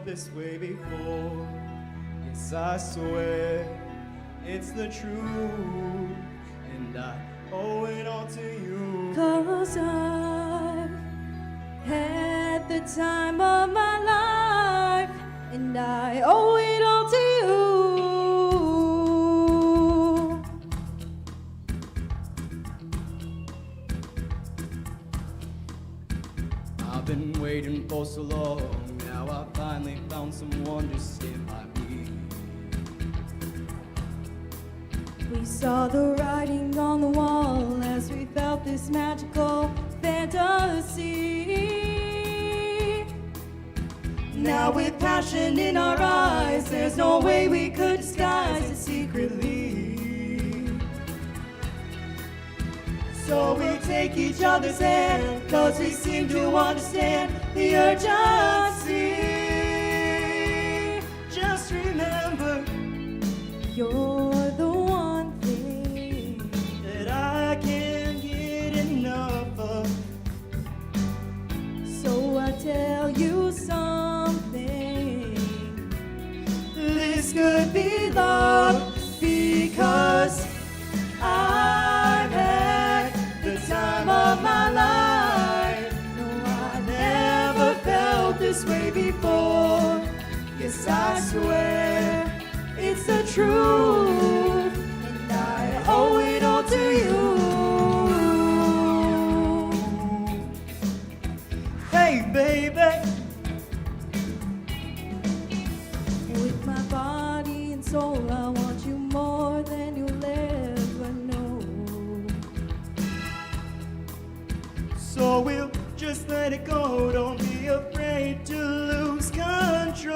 This way before. Yes, I swear it's the truth, and I owe it all to you. 'Cause I've had the time of my life, and I owe it all to you. I've been waiting for so long. Now I finally found someone to stand by me. We saw the writing on the wall as we felt this magical fantasy. Now with passion in our eyes, there's no way we could disguise it secretly. So we take each other's hand, 'cause we seem to understand the urgency. Just remember, you're the one thing that I can't get enough of. So I tell you something. This could be love, because I've had the time of my life. No, I Never felt this way before. Yes, I swear it's the truth, and I owe it all to you. Hey, baby. with my body and soul, I want you more than you'll ever know. So we'll just let it go. Don't be afraid to lose control.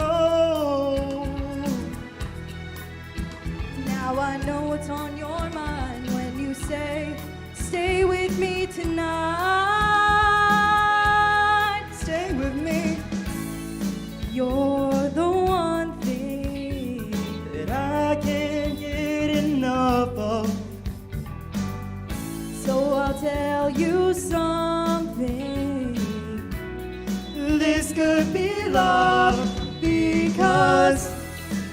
Now I know what's on your mind when you say, stay with me tonight. Stay with me. You're the one thing That I can't get enough of. so I'll tell you something. This could be love, 'cause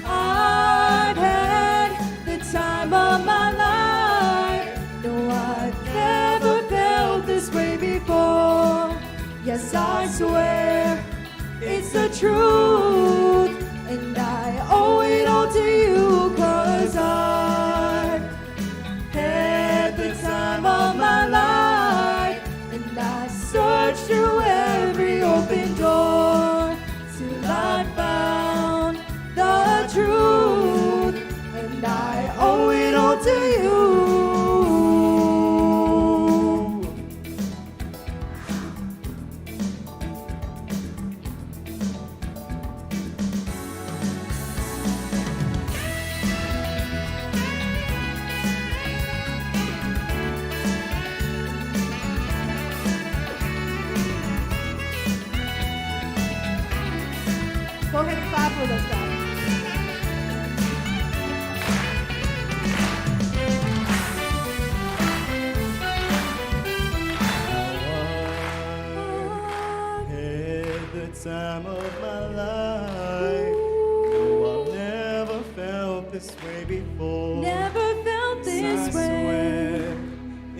I've had the time of my life. No, I've never felt this way before. Yes, I swear it's the truth, and I owe it all to you, 'cause I've had the time of my life, and I searched through every open door till I found the truth, and I owe it all to you. Go ahead and clap with us, guys. Had the time of my life. No, I've never felt this way before. Never felt this I way. swear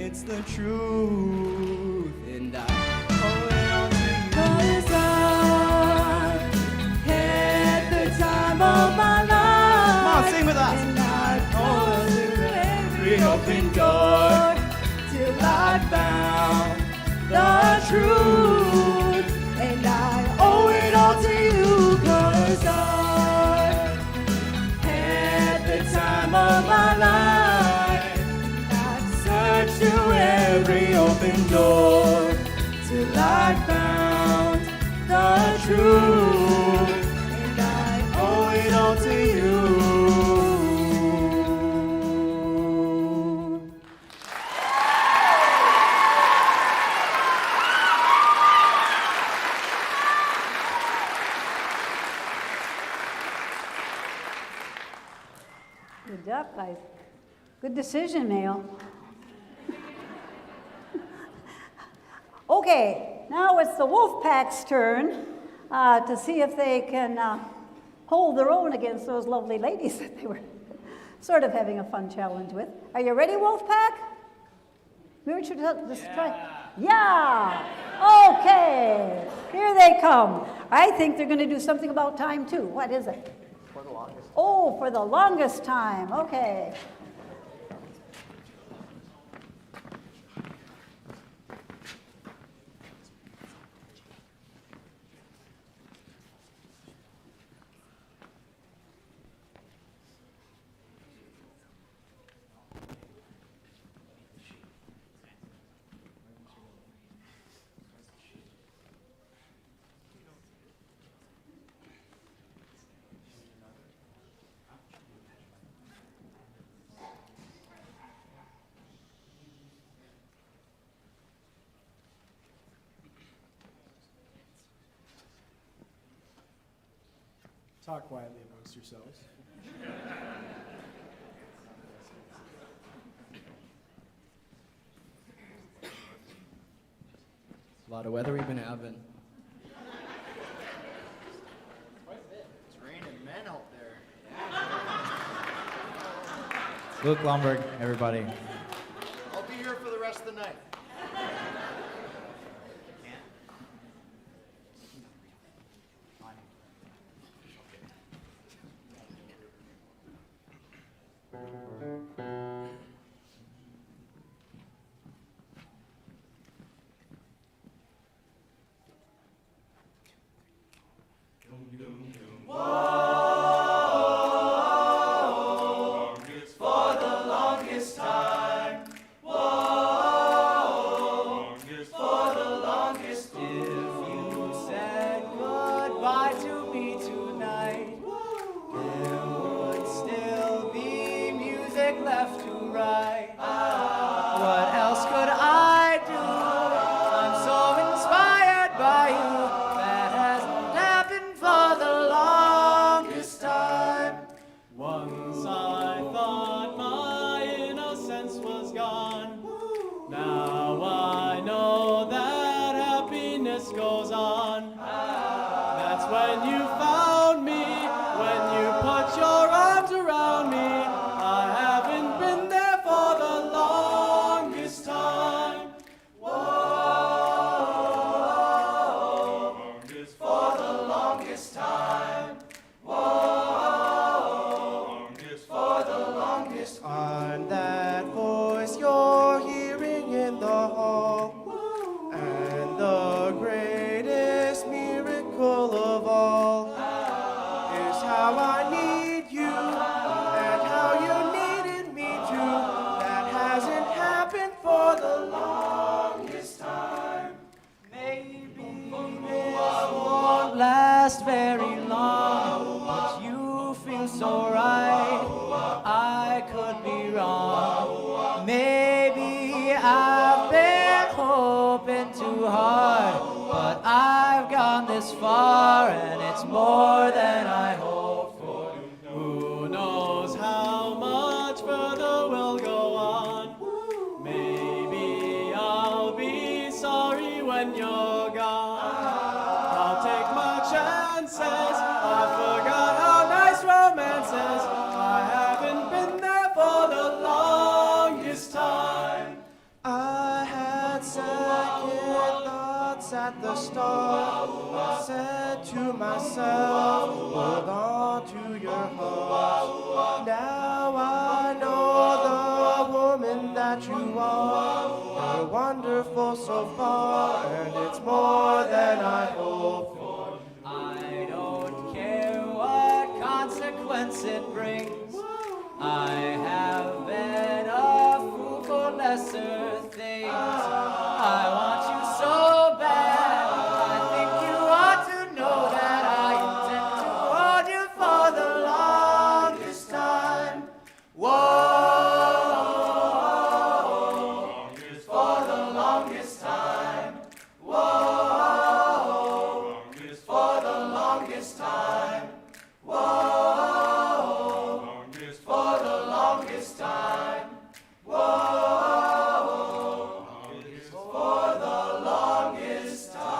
it's the truth, and I owe it all to you. 'Cause I've had the time of my life. Come on, sing with us. And I've gone through every open door till I found the truth, and I owe it all to you, 'cause I've had the time of my life. I've searched through every open door till I found the truth, and I owe it all to you. Good job, guys. Good decision, Mayo. Okay, now it's the Wolfpack's turn to see if they can hold their own against those lovely ladies that they were sort of having a fun challenge with. Are you ready, Wolfpack? We should just try. Yeah. Okay. Here they come. I think they're going to do something about time too. What is it? For the longest. Oh, for the longest time. Okay. Talk quietly amongst yourselves. A lot of weather we've been having. It's raining men out there. Luke Lumberg, everybody. I'll be here for the rest of the night. Left to right. What else could I do? I'm so inspired by you. That hasn't happened for the longest time. Once I thought my innocence was gone. Now I know that happiness goes on. That's when you found me. hoping too hard, but I've gone this far, and it's more than I hoped for. Who knows how much further we'll go on? Maybe I'll be sorry when you're gone. I'll take my chances. I forgot how nice romance is. I haven't been there for the longest time. I had second thoughts at the start. I said to myself, hold on to your heart. Now I know the woman that you are. You're wonderful so far, and it's more than I hoped for. I don't care what consequence it brings. I have been a fool for lesser things. I want you so bad. I think you ought to know that I intend to hold you for the longest time. Whoa, for the longest time. Whoa, for the longest time. Whoa, for the longest time. Whoa, for the longest time.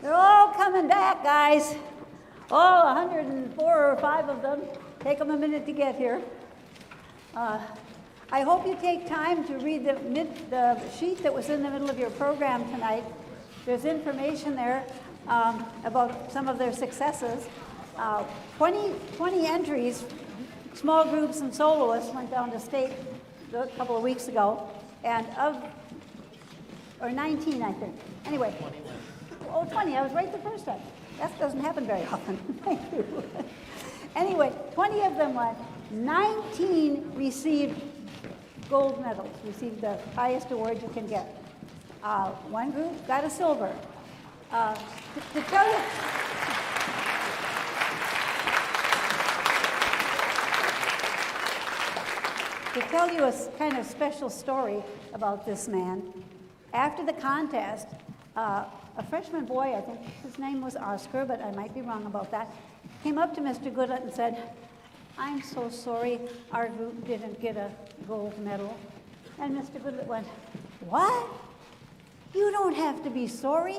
They're all coming back, guys. All 104 or 5 of them. Take them a minute to get here. I hope you take time to read the sheet that was in the middle of your program tonight. There's information there about some of their successes. 20 entries, small groups and soloists went down to state a couple of weeks ago, and or 19, I think. Anyway. Oh, 20, I was right the first time. That doesn't happen very often. Thank you. Anyway, 20 of them went. 19 received gold medals, received the highest award you can get. One group got a silver. To tell you, a kind of special story about this man, after the contest, a freshman boy, I think his name was Oscar, but I might be wrong about that, came up to Mr. Goodlett and said, "I'm so sorry our group didn't get a gold medal." And Mr. Goodlett went, "What? You don't have to be sorry.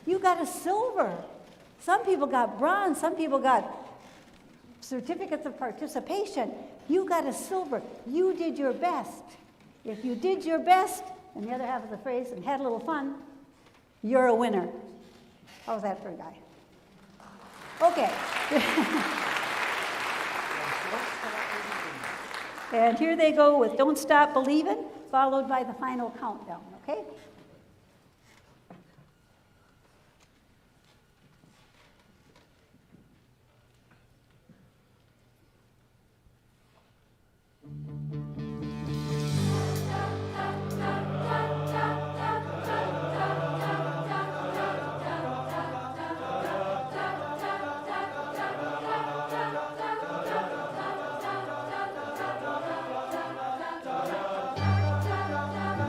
You got a silver. Some people got bronze, some people got certificates of participation. You got a silver. You did your best. If you did your best," and the other half of the phrase, "and had a little fun, you're a winner." How's that for a guy? Okay. And here they go with "Don't Stop Believin'," followed by the final countdown, okay?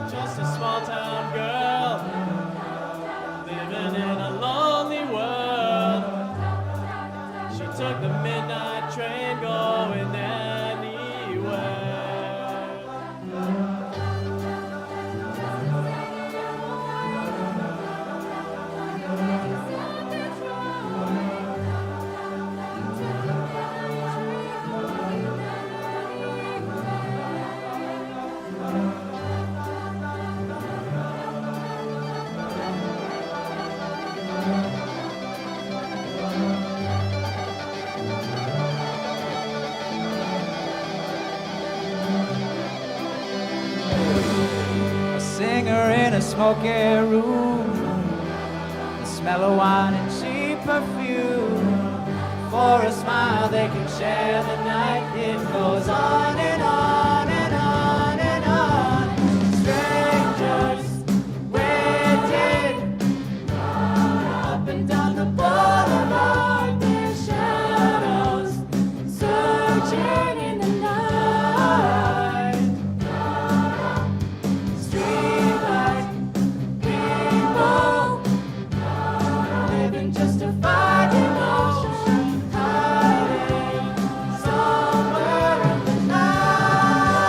Just a small town girl smoky room, the smell of wine and cheap perfume. For a smile they can share the night. It goes on and on and on and on. Strangers waiting up and down the boulevard. Their shadows searching in the night. Streetlight people living justified emotion, hiding somewhere in the night.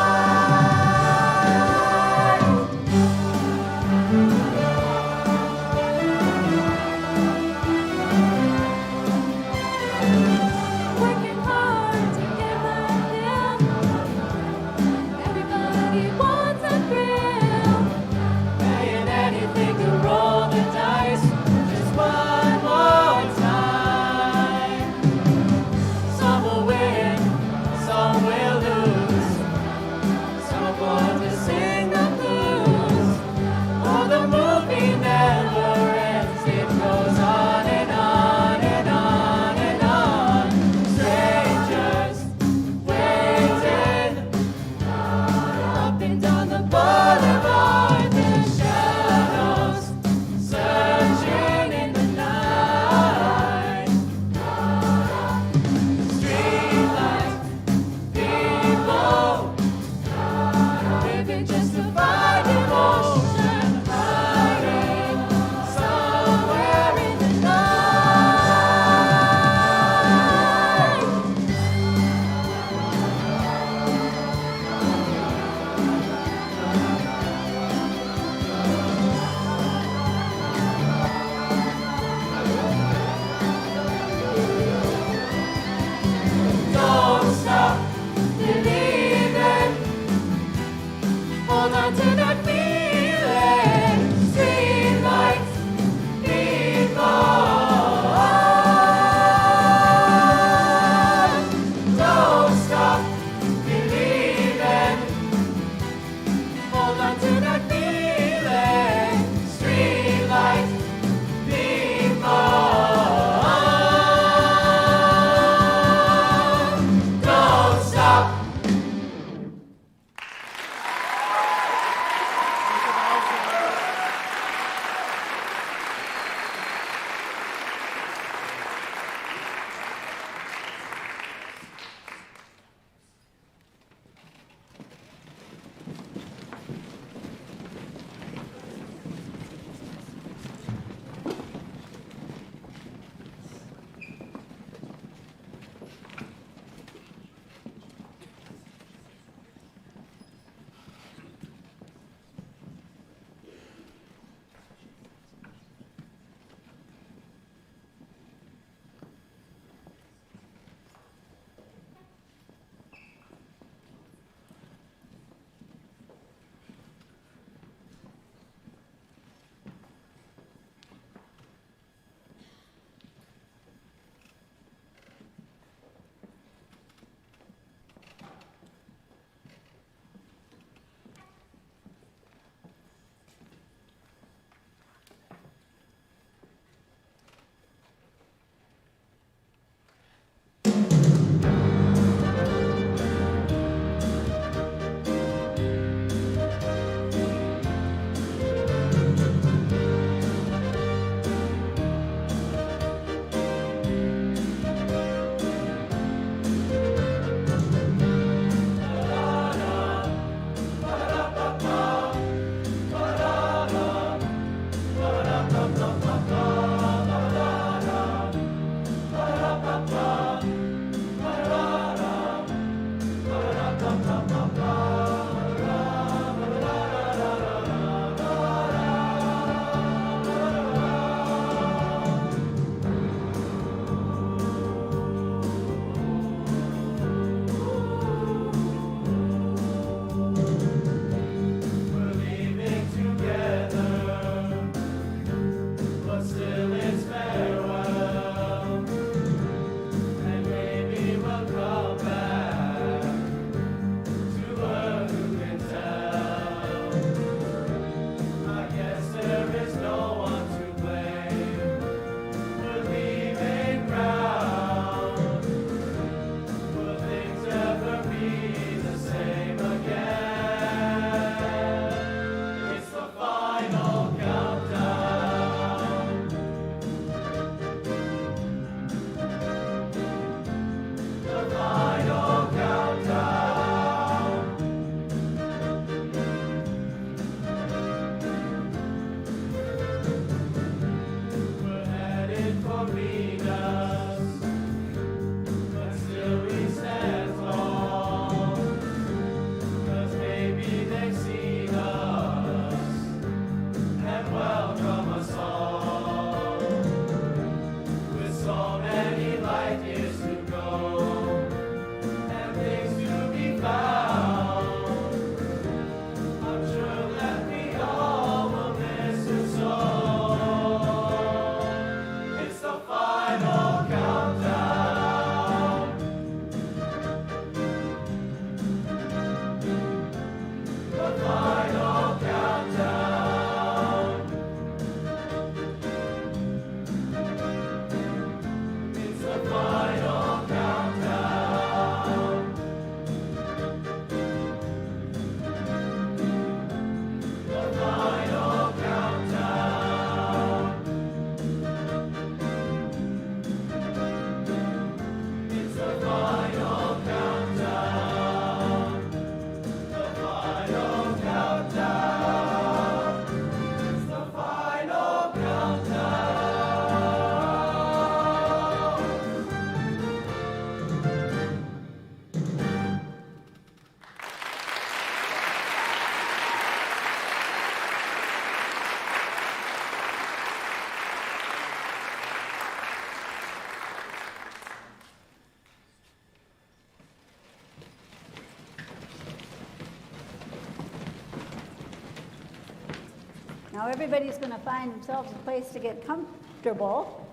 Now everybody's going to find themselves a place to get comfortable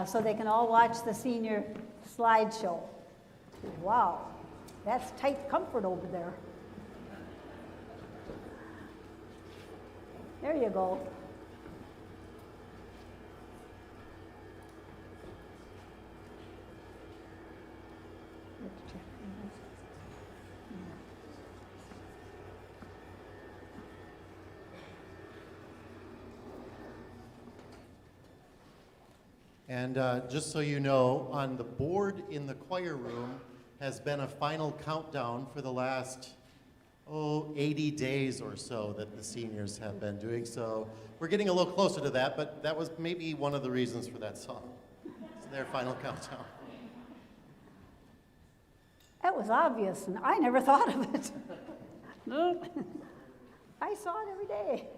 so they can all watch the senior slideshow. Wow, that's tight comfort over there. There you go. And just so you know, on the board in the choir room has been a final countdown for the last, 80 days or so that the seniors have been doing. So we're getting a little closer to that, but that was maybe one of the reasons for that song. It's their final countdown. That was obvious, and I never thought of it. No. I saw it every day.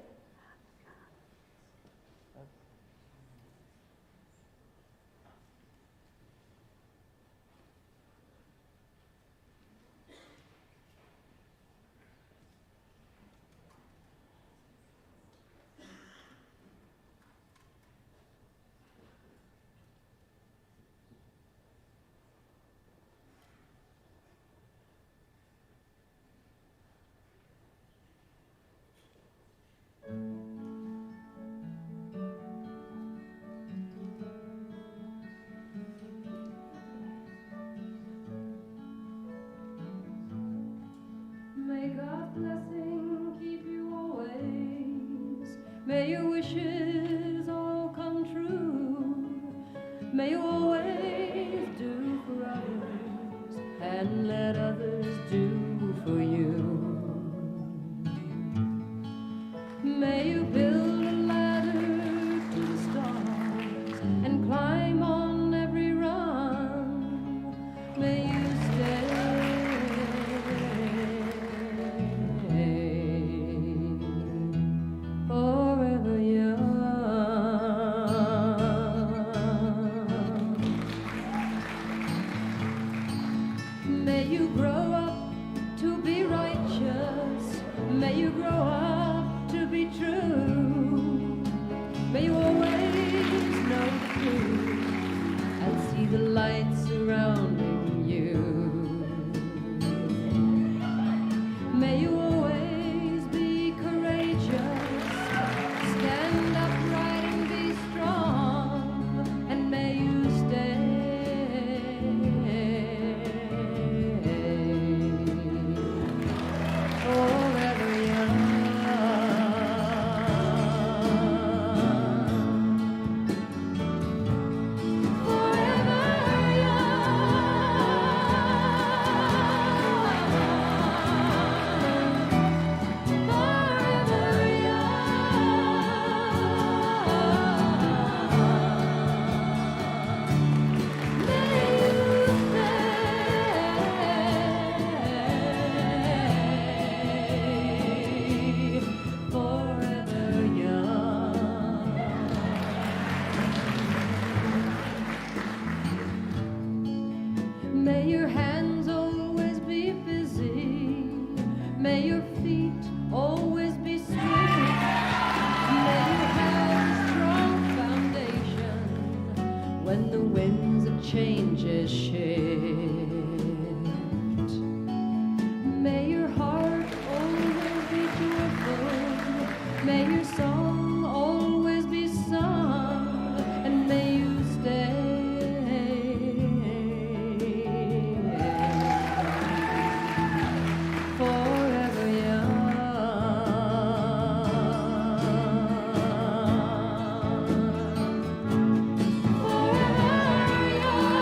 May God's blessing keep you always. May your wishes all come true. May you always do for others and let others do for you. May you build a ladder to the stars and climb on every run. May you stay forever young. May you grow up to be righteous. May you grow up to be true. May you always know the truth and see the light surrounding you. May you always be courageous, stand upright and be strong, and may you stay forever young. May your hands always be busy. May your feet always be swift. May you have a strong foundation when the winds of changes shift. May your heart always be joyful. May your song always be sung, and may you stay forever young. Forever young.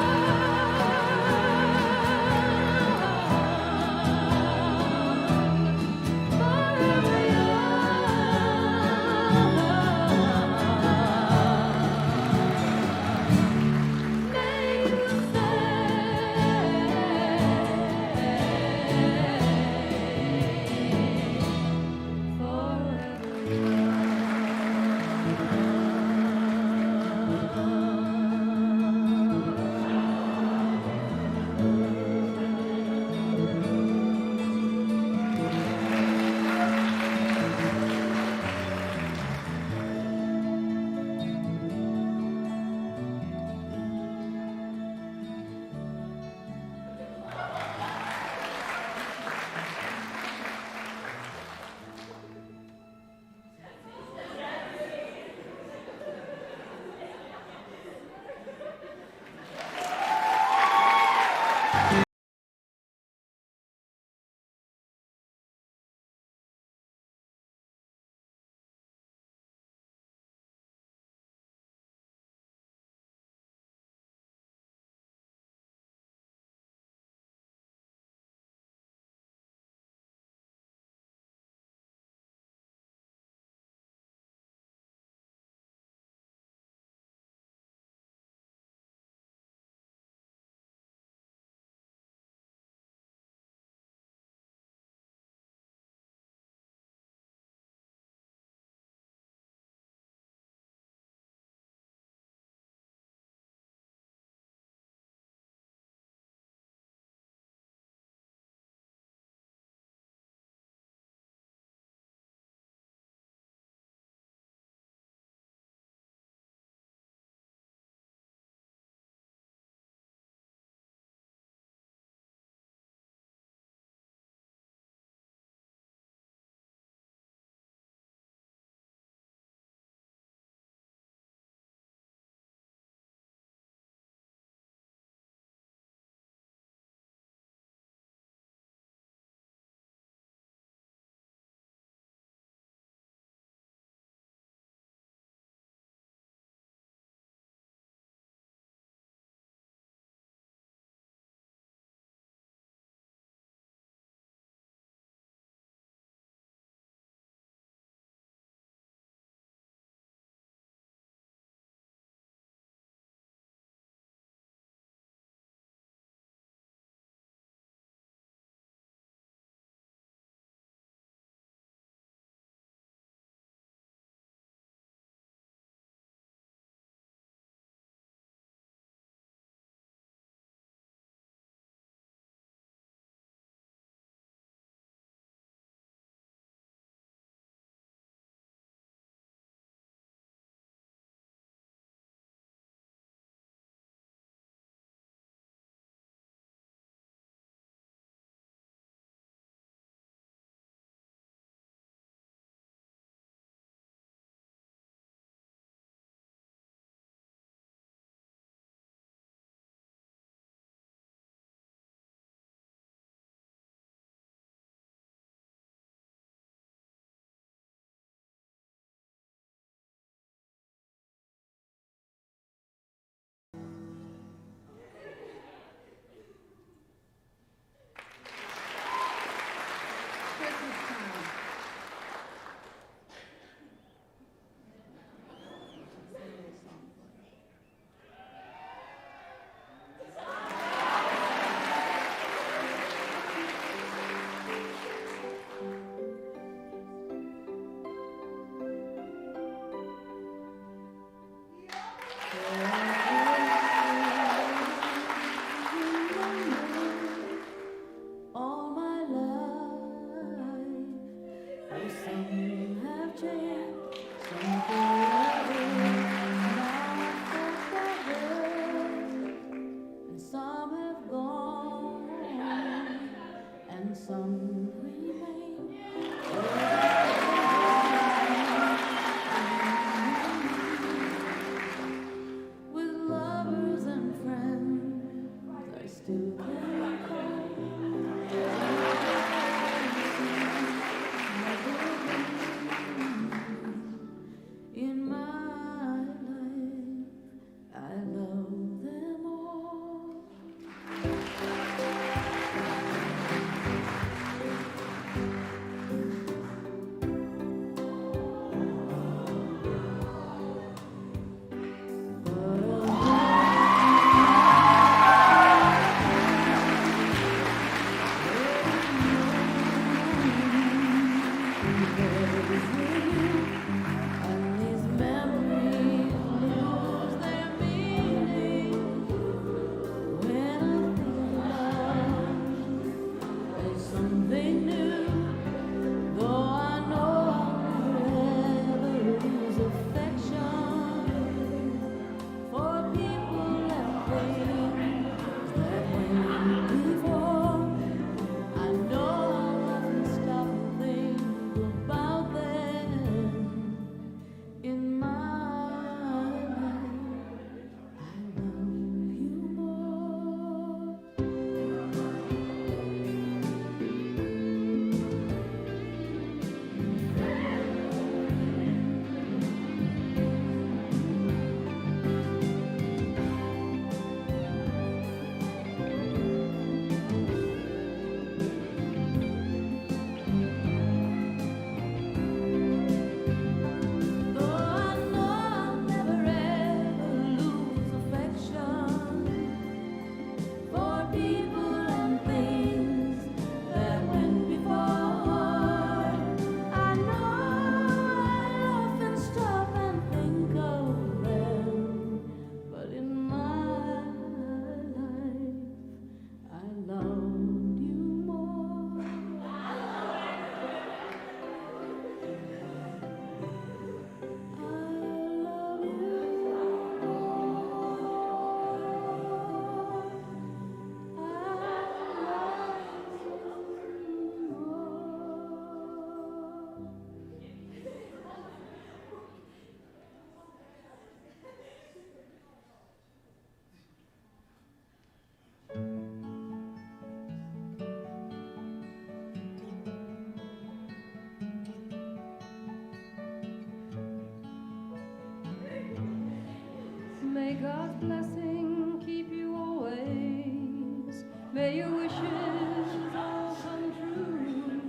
God's blessing keep you always. May your wishes all come true.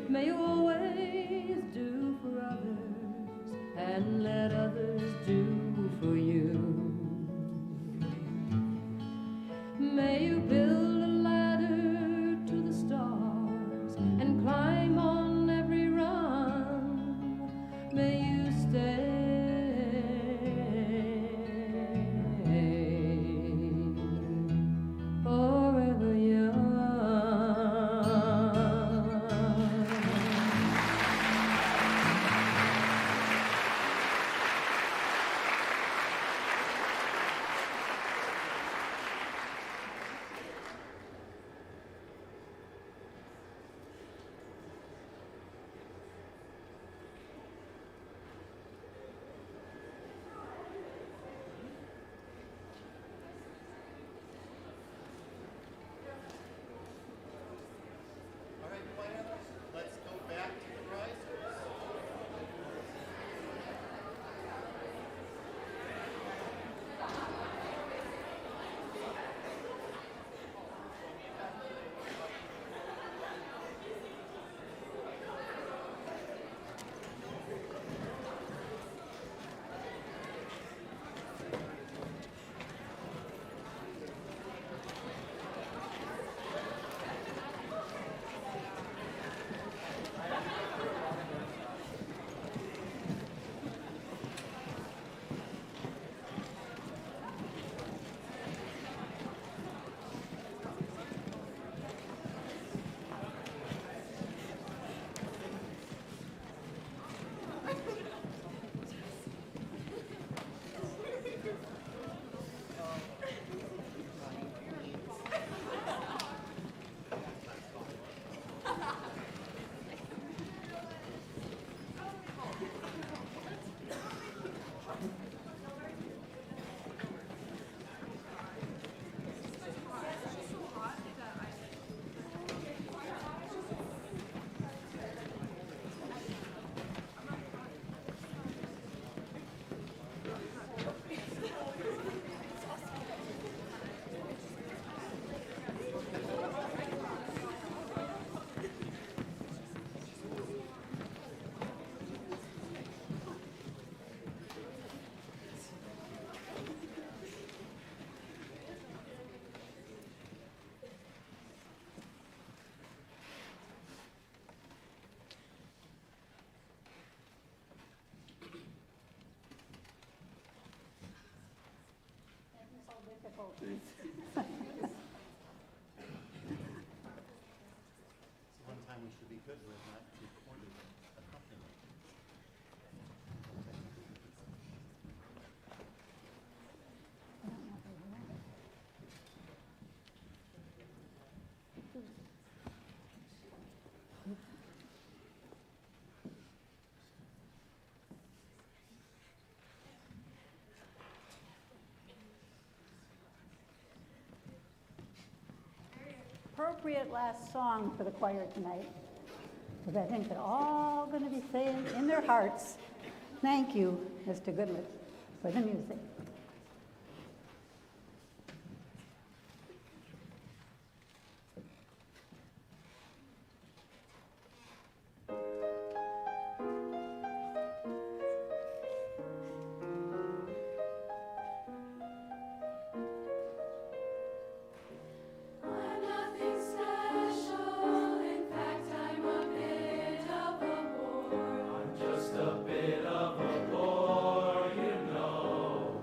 May you always do for others and let others do for you. May you build a ladder to the stars and climb on every run. May you stay forever young. All right, choir, let's go back to the risers. Difficulties. One time we should be good with not recorded accompaniment. Appropriate last song for the choir tonight, because I think they're all going to be saying in their hearts, thank you, Mr. Goodlett, for the music. I'm nothing special, in fact I'm a bit of a bore. I'm just a bit of a bore, you know.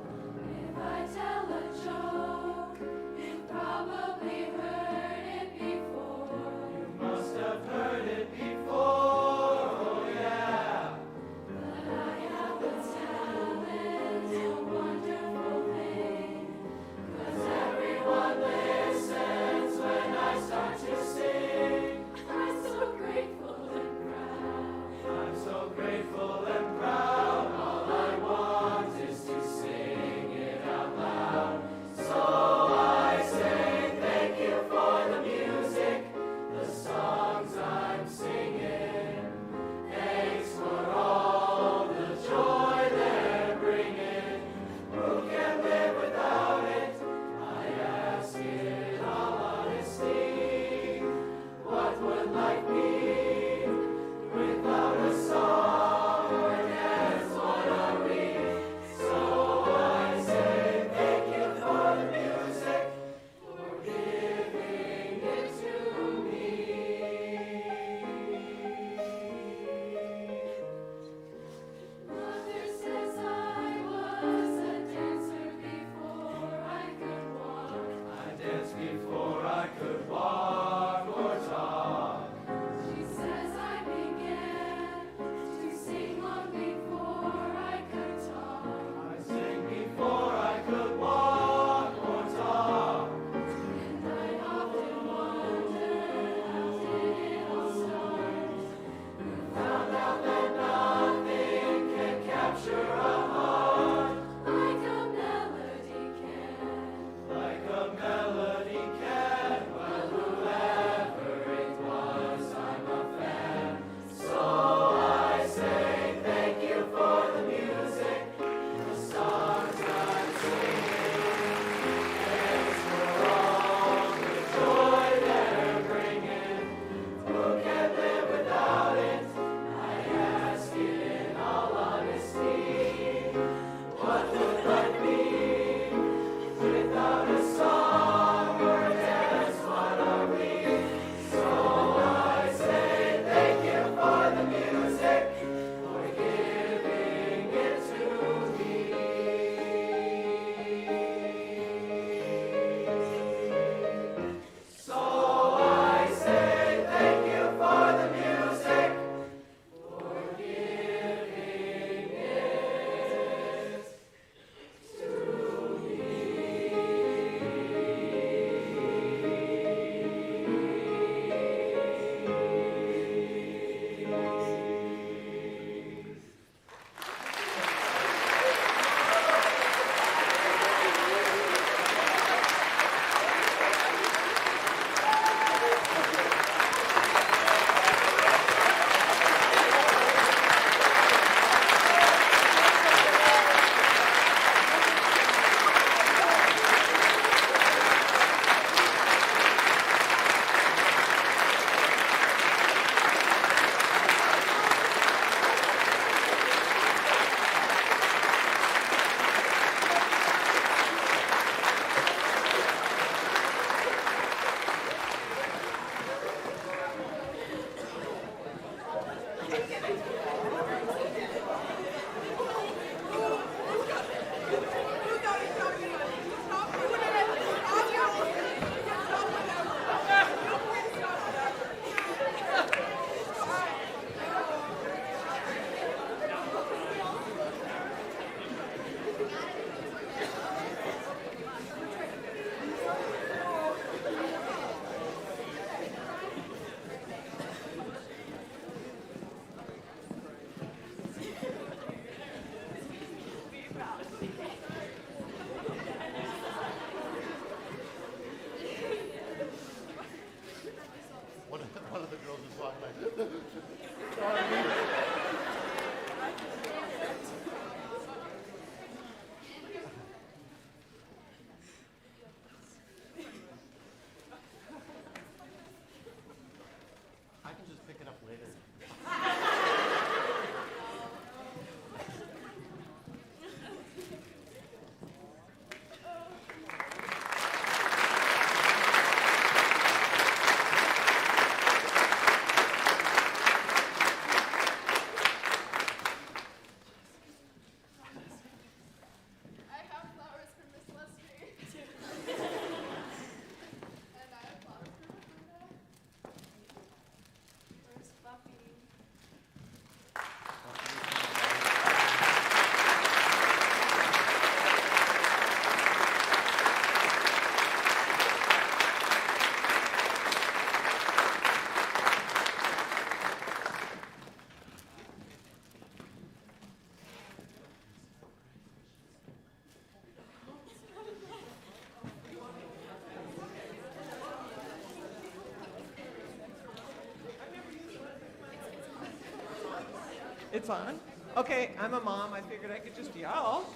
It's on? Okay, I'm a mom. I figured I could just yell. All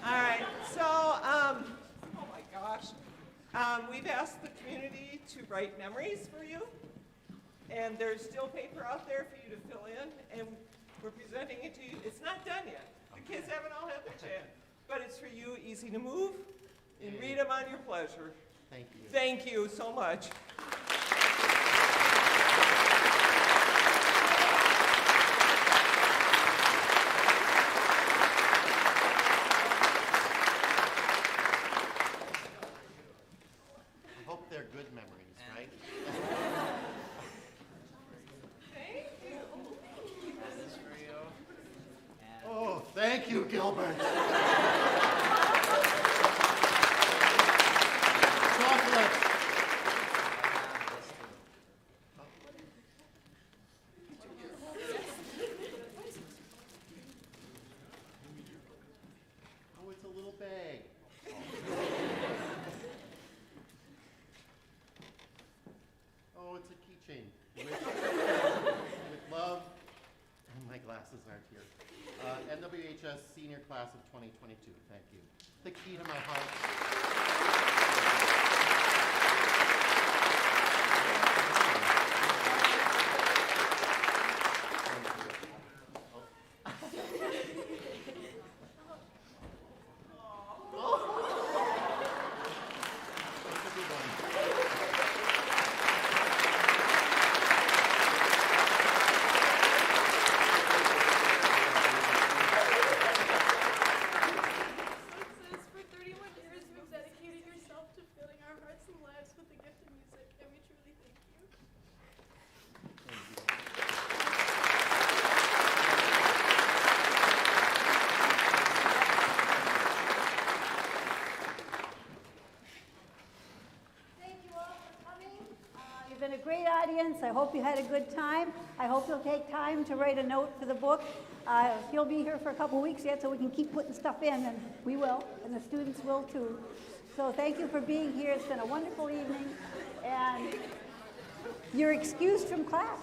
right, so, oh my gosh. We've asked the community to write memories for you. And there's still paper out there for you to fill in. And we're presenting it to you. It's not done yet. The kids haven't all had their chance. But it's for you, easy to move. And read them on your pleasure. Thank you. Thank you so much. I hope they're good memories, right? Thank you. This is for you. And Oh, thank you, Gilbert. Chocolate. Oh, it's a little bag. Oh, it's a keychain. With love. My glasses aren't here. NWHS Senior Class of 2022. Thank you. The key to my heart. That's a good one. It says, for 31 years, you've dedicated yourself to filling our hearts and lives with the gift of music, and we truly thank you. Thank you all for coming. You've been a great audience. I hope you had a good time. I hope you'll take time to write a note for the book. He'll be here for a couple weeks yet, so we can keep putting stuff in, and we will, and the students will too. So thank you for being here. It's been a wonderful evening, and you're excused from class.